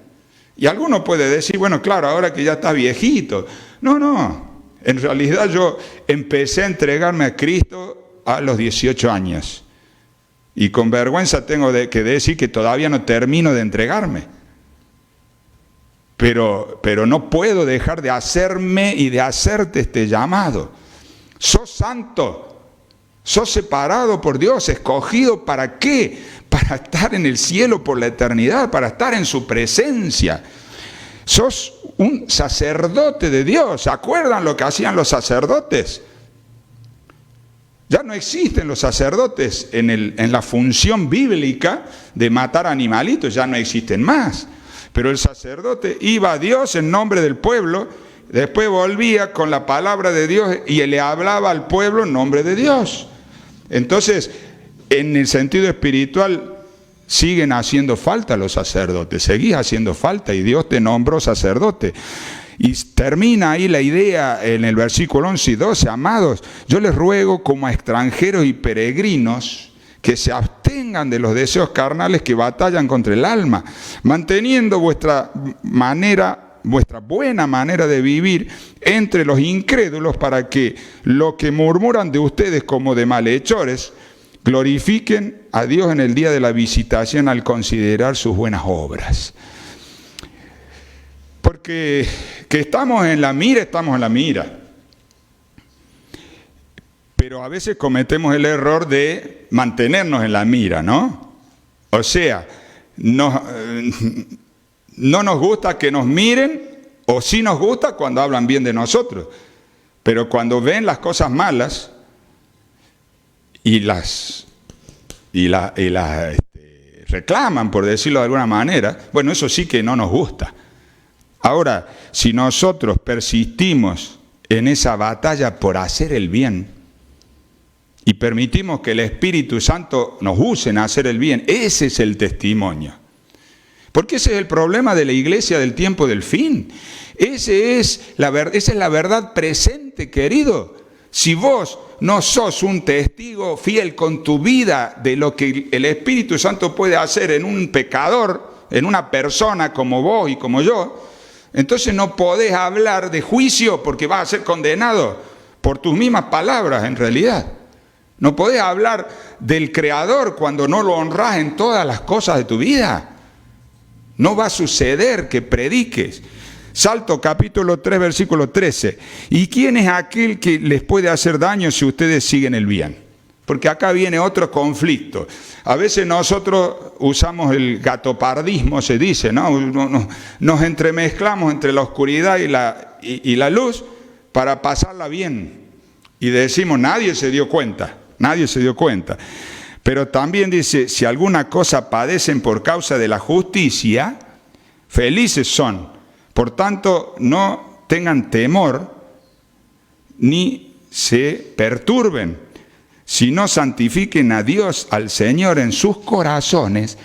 Y alguno puede decir, bueno, claro, ahora que ya está viejito. No, en realidad yo empecé a entregarme a Cristo a los 18 años. Y con vergüenza tengo que decir que todavía no termino de entregarme. Pero no puedo dejar de hacerme y de hacerte este llamado. Sos santo, sos separado por Dios, escogido ¿para qué? Para estar en el cielo por la eternidad, para estar en su presencia. Sos un sacerdote de Dios. ¿Se acuerdan lo que hacían los sacerdotes? Ya no existen los sacerdotes en la función bíblica de matar animalitos, ya no existen más. Pero el sacerdote iba a Dios en nombre del pueblo, después volvía con la palabra de Dios y le hablaba al pueblo en nombre de Dios. Entonces, en el sentido espiritual, siguen haciendo falta los sacerdotes, seguís haciendo falta y Dios te nombró sacerdote. Y termina ahí la idea en el versículo 11 y 12, amados, yo les ruego como a extranjeros y peregrinos que se abstengan de los deseos carnales que batallan contra el alma, manteniendo vuestra buena manera de vivir entre los incrédulos para que lo que murmuran de ustedes como de malhechores, glorifiquen a Dios en el día de la visitación al considerar sus buenas obras. Porque que estamos en la mira. Pero a veces cometemos el error de mantenernos en la mira, ¿no? O sea, no nos gusta que nos miren, o sí nos gusta cuando hablan bien de nosotros. Pero cuando ven las cosas malas y las reclaman, por decirlo de alguna manera, bueno, eso sí que no nos gusta. Ahora, si nosotros persistimos en esa batalla por hacer el bien y permitimos que el Espíritu Santo nos use en hacer el bien, ese es el testimonio. Porque ese es el problema de la iglesia del tiempo del fin. Esa es la verdad presente, querido. Si vos no sos un testigo fiel con tu vida de lo que el Espíritu Santo puede hacer en un pecador, en una persona como vos y como yo, entonces no podés hablar de juicio porque vas a ser condenado por tus mismas palabras en realidad. No podés hablar del Creador cuando no lo honrás en todas las cosas de tu vida. No va a suceder que prediques. Salto capítulo 3, versículo 13. ¿Y quién es aquel que les puede hacer daño si ustedes siguen el bien? Porque acá viene otro conflicto. A veces nosotros usamos el gatopardismo, se dice, ¿no? Nos entremezclamos entre la oscuridad y la luz para pasarla bien. Y decimos, nadie se dio cuenta. Pero también dice, si alguna cosa padecen por causa de la justicia, felices son. Por tanto, no tengan temor ni se perturben, sino santifiquen a Dios, al Señor, en sus corazones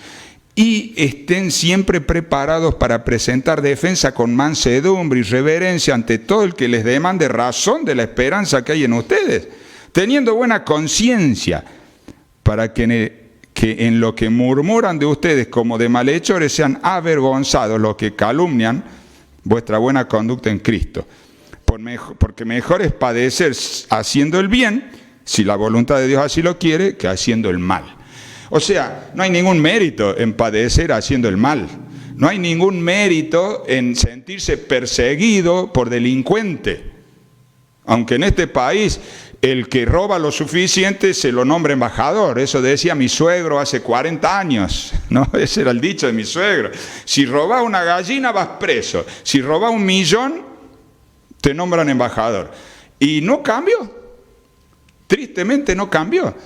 y estén siempre preparados para presentar defensa con mansedumbre y reverencia ante todo el que les demande razón de la esperanza que hay en ustedes, teniendo buena conciencia, para que en lo que murmuran de ustedes como de malhechores sean avergonzados los que calumnian vuestra buena conducta en Cristo. Porque mejor es padecer haciendo el bien, si la voluntad de Dios así lo quiere, que haciendo el mal. O sea, no hay ningún mérito en padecer haciendo el mal. No hay ningún mérito en sentirse perseguido por delincuente. Aunque en este país el que roba lo suficiente se lo nombra embajador. Eso decía mi suegro hace 40 años, ¿no? Ese era el dicho de mi suegro. Si robás una gallina vas preso. Si robás 1 millón, te nombran embajador. Y no cambió. Tristemente no cambió.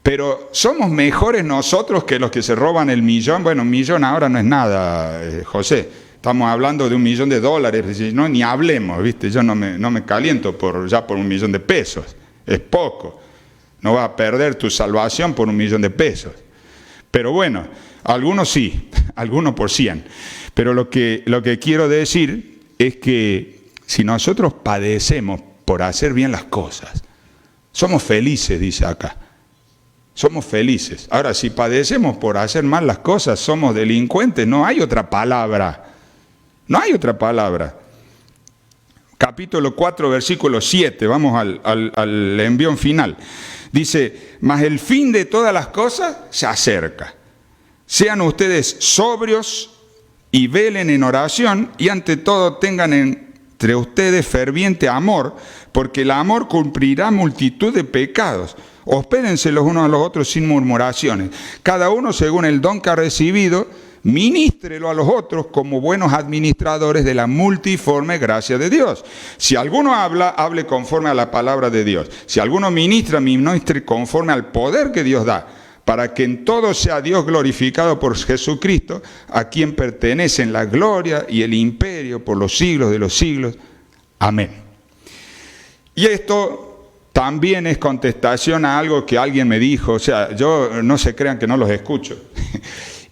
Pero somos mejores nosotros que los que se roban el millón. Bueno, un millón ahora no es nada, José. Estamos hablando de $1 millón. No, ni hablemos, ¿viste? Yo no me caliento por $1 millón. Es poco. No vas a perder tu salvación por $1 millón. Pero bueno, algunos sí, algunos por 100. Pero lo que quiero decir es que si nosotros padecemos por hacer bien las cosas, somos felices, dice acá. Somos felices. Ahora, si padecemos por hacer mal las cosas, somos delincuentes. No hay otra palabra. No hay otra palabra. Capítulo 4, versículo 7. Vamos al envión final. Dice, mas el fin de todas las cosas se acerca. Sean ustedes sobrios y velen en oración, y ante todo tengan entre ustedes ferviente amor, porque el amor cumplirá multitud de pecados. Hospédense los unos a los otros sin murmuraciones. Cada uno según el don que ha recibido, ministrelo a los otros como buenos administradores de la multiforme gracia de Dios. Si alguno habla, hable conforme a la palabra de Dios. Si alguno ministra, ministre conforme al poder que Dios da, para que en todo sea Dios glorificado por Jesucristo, a quien pertenecen la gloria y el imperio por los siglos de los siglos. Amén. Y esto también es contestación a algo que alguien me dijo. O sea, yo no se crean que no los escucho.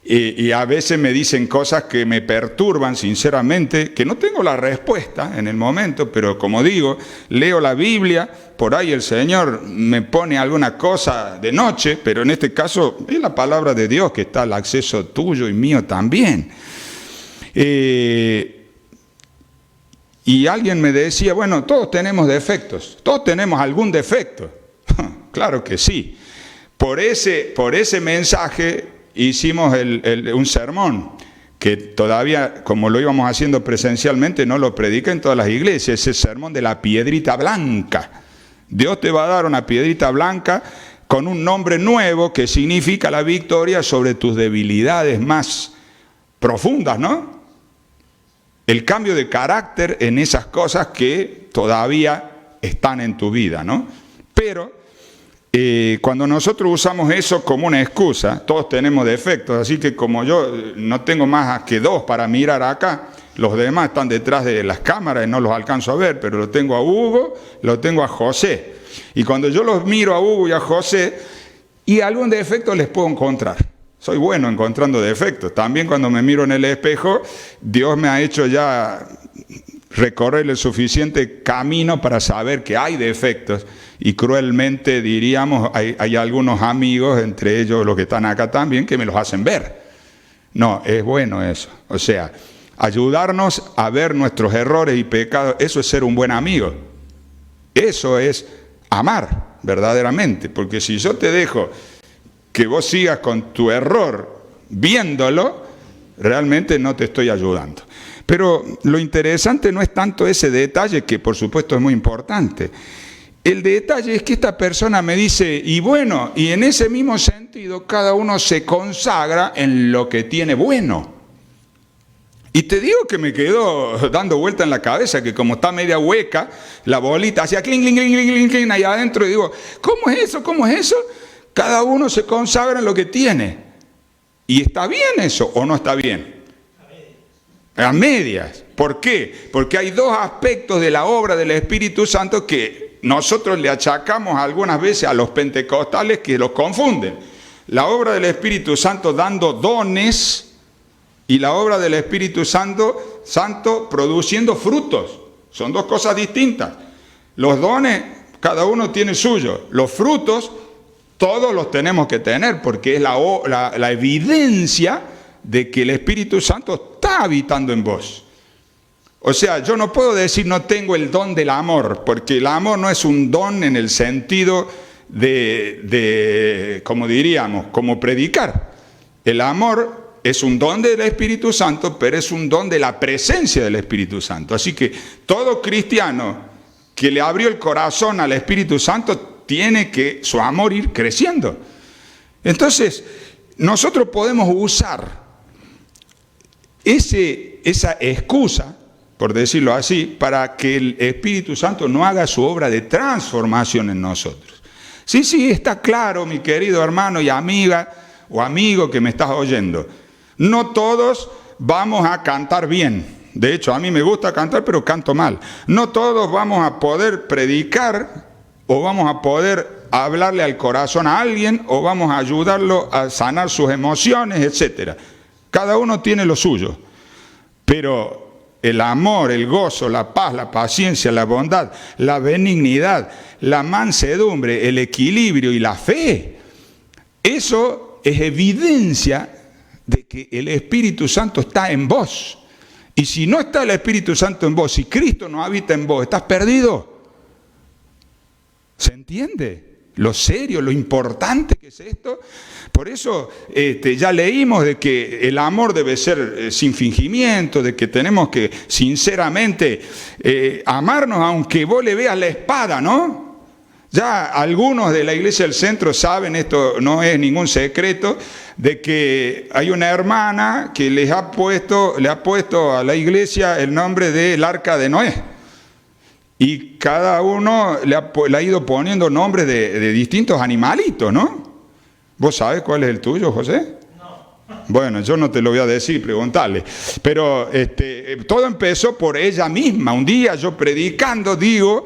Y a veces me dicen cosas que me perturban sinceramente, que no tengo la respuesta en el momento, pero como digo, leo la Biblia, por ahí el Señor me pone alguna cosa de noche, pero en este caso es la palabra de Dios que está al acceso tuyo y mío también. Y alguien me decía, bueno, todos tenemos defectos, todos tenemos algún defecto. Claro que sí. Por ese mensaje hicimos un sermón, que todavía, como lo íbamos haciendo presencialmente, no lo prediqué en todas las iglesias, ese sermón de la piedrita blanca. Dios te va a dar una piedrita blanca con un nombre nuevo que significa la victoria sobre tus debilidades más profundas, ¿no? El cambio de carácter en esas cosas que todavía están en tu vida, ¿no? Pero cuando nosotros usamos eso como una excusa, todos tenemos defectos, así que como yo no tengo más que 2 para mirar acá, los demás están detrás de las cámaras y no los alcanzo a ver, pero lo tengo a Hugo, lo tengo a José. Y cuando yo los miro a Hugo y a José, y algún defecto les puedo encontrar. Soy bueno encontrando defectos. También cuando me miro en el espejo, Dios me ha hecho ya recorrer el suficiente camino para saber que hay defectos. Y cruelmente diríamos, hay algunos amigos, entre ellos los que están acá también, que me los hacen ver. No, es bueno eso. O sea, ayudarnos a ver nuestros errores y pecados, eso es ser un buen amigo. Eso es amar verdaderamente. Porque si yo te dejo que vos sigas con tu error viéndolo, realmente no te estoy ayudando. Pero lo interesante no es tanto ese detalle, que por supuesto es muy importante. El detalle es que esta persona me dice, y bueno, y en ese mismo sentido cada uno se consagra en lo que tiene bueno. Y te digo que me quedó dando vuelta en la cabeza, que como está media hueca, la bolita hacía clink, clink, clink, clink, clink, ahí adentro, y digo, ¿cómo es eso? ¿Cómo es eso? Cada uno se consagra en lo que tiene. ¿Y está bien eso o no está bien? A medias. ¿Por qué? Porque hay 2 aspectos de la obra del Espíritu Santo que nosotros le achacamos algunas veces a los pentecostales, que los confunden. La obra del Espíritu Santo dando dones y la obra del Espíritu Santo produciendo frutos. Son 2 cosas distintas. Los dones, cada uno tiene suyo. Los frutos, todos los tenemos que tener, porque es la evidencia de que el Espíritu Santo está habitando en vos. O sea, yo no puedo decir no tengo el don del amor, porque el amor no es un don en el sentido de como diríamos, como predicar. El amor es un don del Espíritu Santo, pero es un don de la presencia del Espíritu Santo. Así que todo cristiano que le abrió el corazón al Espíritu Santo tiene que su amor ir creciendo. Entonces, nosotros podemos usar esa excusa, por decirlo así, para que el Espíritu Santo no haga su obra de transformación en nosotros. Sí, sí, está claro, mi querido hermano y amiga o amigo que me estás oyendo. No todos vamos a cantar bien. De hecho, a mí me gusta cantar, pero canto mal. No todos vamos a poder predicar o vamos a poder hablarle al corazón a alguien o vamos a ayudarlo a sanar sus emociones, etc. Cada uno tiene lo suyo. Pero el amor, el gozo, la paz, la paciencia, la bondad, la benignidad, la mansedumbre, el equilibrio y la fe, eso es evidencia de que el Espíritu Santo está en vos. Y si no está el Espíritu Santo en vos, si Cristo no habita en vos, estás perdido. ¿Se entiende? Lo serio, lo importante que es esto. Por eso ya leímos de que el amor debe ser sin fingimiento, de que tenemos que sinceramente amarnos aunque vos le veas la espada, ¿no? Ya algunos de la Iglesia del Centro saben, esto no es ningún secreto, de que hay una hermana que le ha puesto a la iglesia el nombre del Arca de Noé. Y cada uno le ha ido poniendo nombres de distintos animalitos, ¿no? ¿Vos sabés cuál es el tuyo, José? No. Bueno, yo no te lo voy a decir, preguntarle. Pero todo empezó por ella misma. Un día yo predicando digo,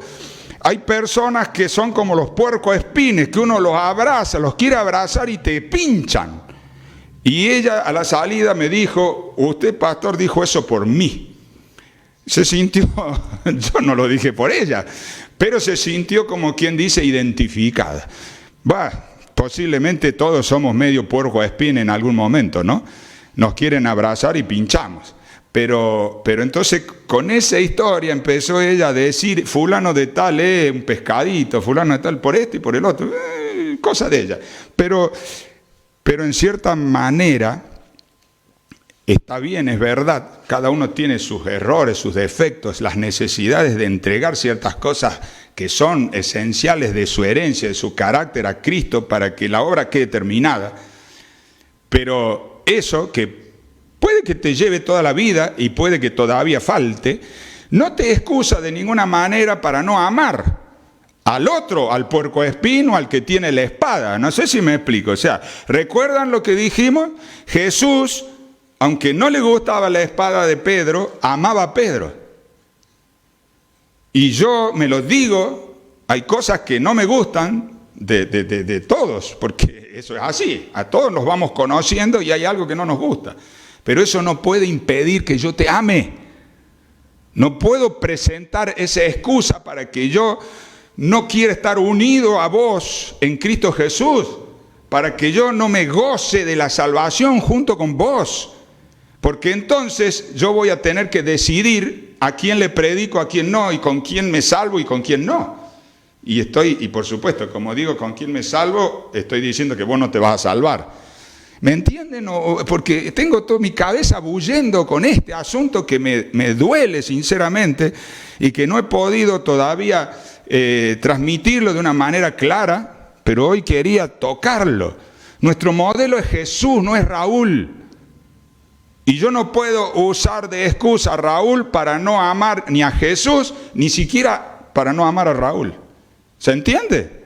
hay personas que son como los puercoespines, que uno los abraza, los quiere abrazar y te pinchan. Y ella a la salida me dijo, usted, pastor, dijo eso por mí. Se sintió, yo no lo dije por ella, pero se sintió como quien dice identificada. Posiblemente todos somos medio puercoespín en algún momento, ¿no? Nos quieren abrazar y pinchamos. Pero entonces con esa historia empezó ella a decir, fulano de tal es un pescadito, fulano de tal por esto y por el otro, cosa de ella. Pero en cierta manera, está bien, es verdad, cada uno tiene sus errores, sus defectos, las necesidades de entregar ciertas cosas que son esenciales de su herencia, de su carácter a Cristo para que la obra quede terminada. Pero eso que puede que te lleve toda la vida y puede que todavía falte, no te excusa de ninguna manera para no amar al otro, al puercoespín o al que tiene la espada. No sé si me explico. O sea, ¿recuerdan lo que dijimos? Jesús, aunque no le gustaba la espada de Pedro, amaba a Pedro. Y yo me lo digo, hay cosas que no me gustan de todos, porque eso es así. A todos nos vamos conociendo y hay algo que no nos gusta. Pero eso no puede impedir que yo te ame. No puedo presentar esa excusa para que yo no quiera estar unido a vos en Cristo Jesús, para que yo no me goce de la salvación junto con vos. Porque entonces yo voy a tener que decidir a quién le predico, a quién no, y con quién me salvo y con quién no. Y por supuesto, como digo, con quién me salvo, estoy diciendo que vos no te vas a salvar. ¿Me entienden? Porque tengo toda mi cabeza bullendo con este asunto que me duele sinceramente y que no he podido todavía transmitirlo de una manera clara, pero hoy quería tocarlo. Nuestro modelo es Jesús, no es Raúl. Y yo no puedo usar de excusa a Raúl para no amar ni a Jesús, ni siquiera para no amar a Raúl. ¿Se entiende?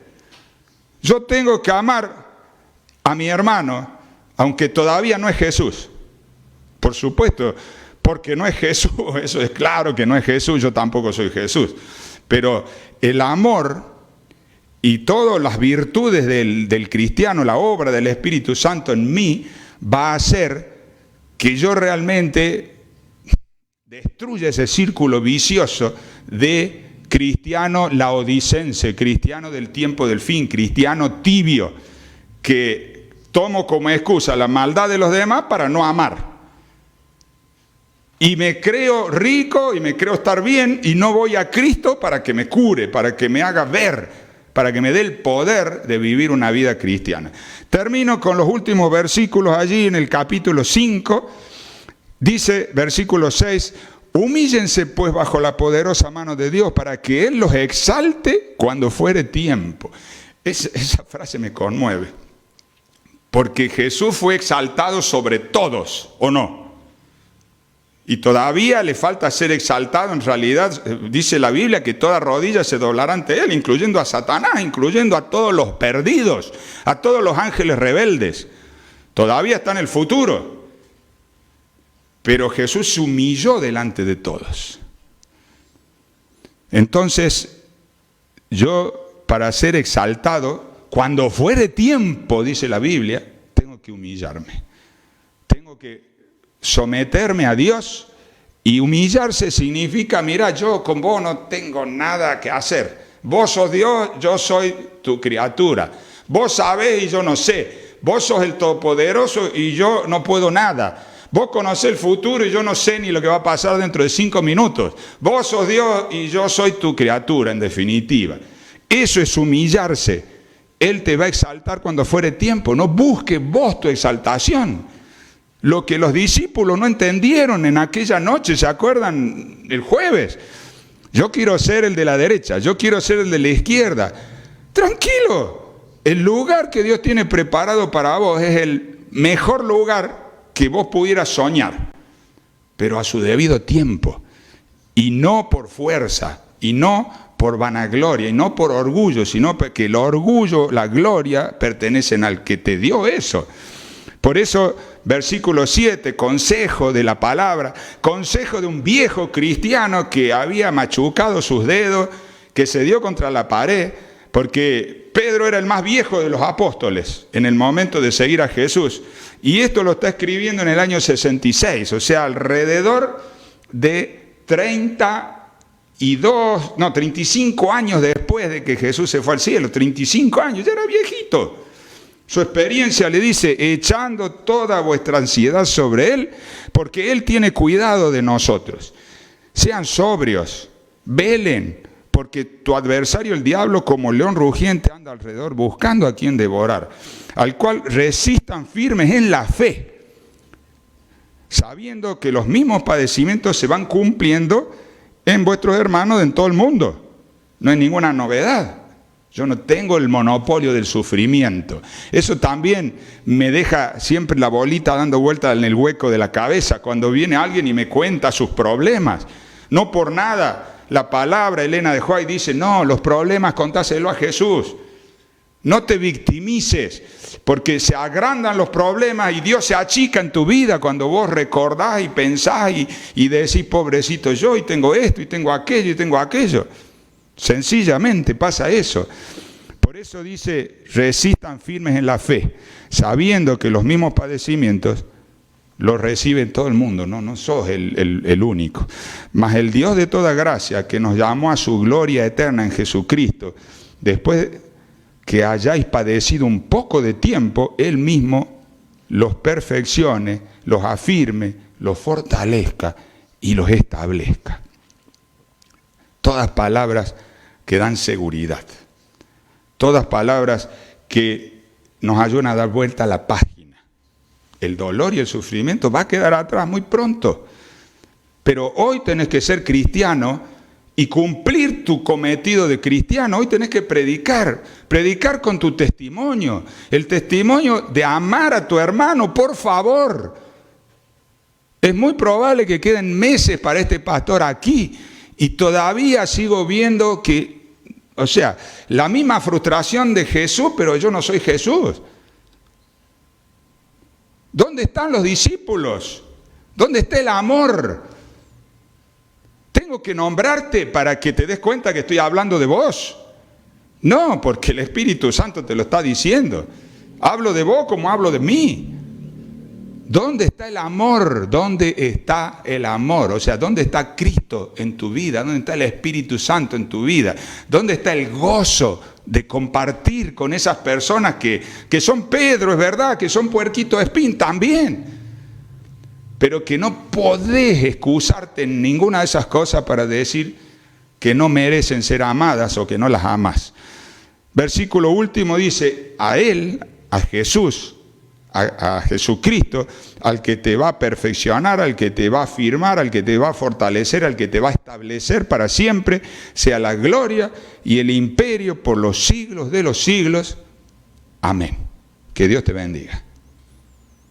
Yo tengo que amar a mi hermano, aunque todavía no es Jesús. Por supuesto, porque no es Jesús, eso es claro que no es Jesús, yo tampoco soy Jesús. Pero el amor y todas las virtudes del cristiano, la obra del Espíritu Santo en mí, va a hacer que yo realmente destruya ese círculo vicioso de cristiano laodicense, cristiano del tiempo del fin, cristiano tibio, que tomo como excusa la maldad de los demás para no amar. Y me creo rico y me creo estar bien y no voy a Cristo para que me cure, para que me haga ver, para que me dé el poder de vivir una vida cristiana. Termino con los últimos versículos allí en el capítulo 5. Dice, versículo 6, humíllense pues bajo la poderosa mano de Dios para que Él los exalte cuando fuere tiempo. Esa frase me conmueve. Porque Jesús fue exaltado sobre todos, ¿o no? Y todavía le falta ser exaltado. En realidad, dice la Biblia que toda rodilla se doblará ante Él, incluyendo a Satanás, incluyendo a todos los perdidos, a todos los ángeles rebeldes. Todavía está en el futuro. Pero Jesús se humilló delante de todos. Entonces, yo, para ser exaltado, cuando fuere tiempo, dice la Biblia, tengo que humillarme. Tengo que someterme a Dios, y humillarse significa, mira, yo con vos no tengo nada que hacer. Vos sos Dios, yo soy tu criatura. Vos sabés y yo no sé. Vos sos el Todopoderoso y yo no puedo nada. Vos conocés el futuro y yo no sé ni lo que va a pasar dentro de 5 minutos. Vos sos Dios y yo soy tu criatura, en definitiva. Eso es humillarse. Él te va a exaltar cuando fuere tiempo. No busques vos tu exaltación. Lo que los discípulos no entendieron en aquella noche, ¿se acuerdan? El jueves. Yo quiero ser el de la derecha, yo quiero ser el de la izquierda. Tranquilo, el lugar que Dios tiene preparado para vos es el mejor lugar que vos pudieras soñar, pero a su debido tiempo, y no por fuerza, y no por vanagloria, y no por orgullo, sino porque el orgullo, la gloria, pertenecen al que te dio eso. Por eso, versículo 7, consejo de la palabra, consejo de un viejo cristiano que había machucado sus dedos, que se dio contra la pared, porque Pedro era el más viejo de los apóstoles en el momento de seguir a Jesús. Y esto lo está escribiendo en el año 66, o sea, alrededor de 35 años después de que Jesús se fue al cielo. 35 años, ya era viejito. Su experiencia le dice, echando toda vuestra ansiedad sobre Él, porque Él tiene cuidado de nosotros. Sean sobrios, velen, porque tu adversario, el diablo, como león rugiente, anda alrededor buscando a quien devorar, al cual resistan firmes en la fe, sabiendo que los mismos padecimientos se van cumpliendo en vuestros hermanos en todo el mundo. No es ninguna novedad. Yo no tengo el monopolio del sufrimiento. Eso también me deja siempre la bolita dando vueltas en el hueco de la cabeza cuando viene alguien y me cuenta sus problemas. No por nada la palabra Elena de White dice, no, los problemas contáselo a Jesús. No te victimices, porque se agrandan los problemas y Dios se achica en tu vida cuando vos recordás y pensás y decís, pobrecito yo, y tengo esto, y tengo aquello, y tengo aquello. Sencillamente pasa eso. Por eso dice, resistan firmes en la fe, sabiendo que los mismos padecimientos los recibe todo el mundo, no sos el único. Mas el Dios de toda gracia, que nos llamó a su gloria eterna en Jesucristo, después que hayáis padecido un poco de tiempo, Él mismo los perfeccione, los afirme, los fortalezca y los establezca. Todas palabras que dan seguridad. Todas palabras que nos ayudan a dar vuelta a la página. El dolor y el sufrimiento va a quedar atrás muy pronto. Pero hoy tenés que ser cristiano y cumplir tu cometido de cristiano. Hoy tenés que predicar con tu testimonio. El testimonio de amar a tu hermano, por favor. Es muy probable que queden meses para este pastor aquí. Y todavía sigo viendo que, o sea, la misma frustración de Jesús, pero yo no soy Jesús. ¿Dónde están los discípulos? ¿Dónde está el amor? ¿Tengo que nombrarte para que te des cuenta que estoy hablando de vos? No, porque el Espíritu Santo te lo está diciendo. Hablo de vos como hablo de mí. ¿Dónde está el amor? ¿Dónde está el amor? O sea, ¿dónde está Cristo en tu vida? ¿Dónde está el Espíritu Santo en tu vida? ¿Dónde está el gozo de compartir con esas personas que son Pedro, es verdad, que son puerquito espín también? Pero que no podés excusarte en ninguna de esas cosas para decir que no merecen ser amadas o que no las amas. Versículo último dice, a Él, a Jesús, a Jesucristo, al que te va a perfeccionar, al que te va a afirmar, al que te va a fortalecer, al que te va a establecer para siempre, sea la gloria y el imperio por los siglos de los siglos. Amén. Que Dios te bendiga.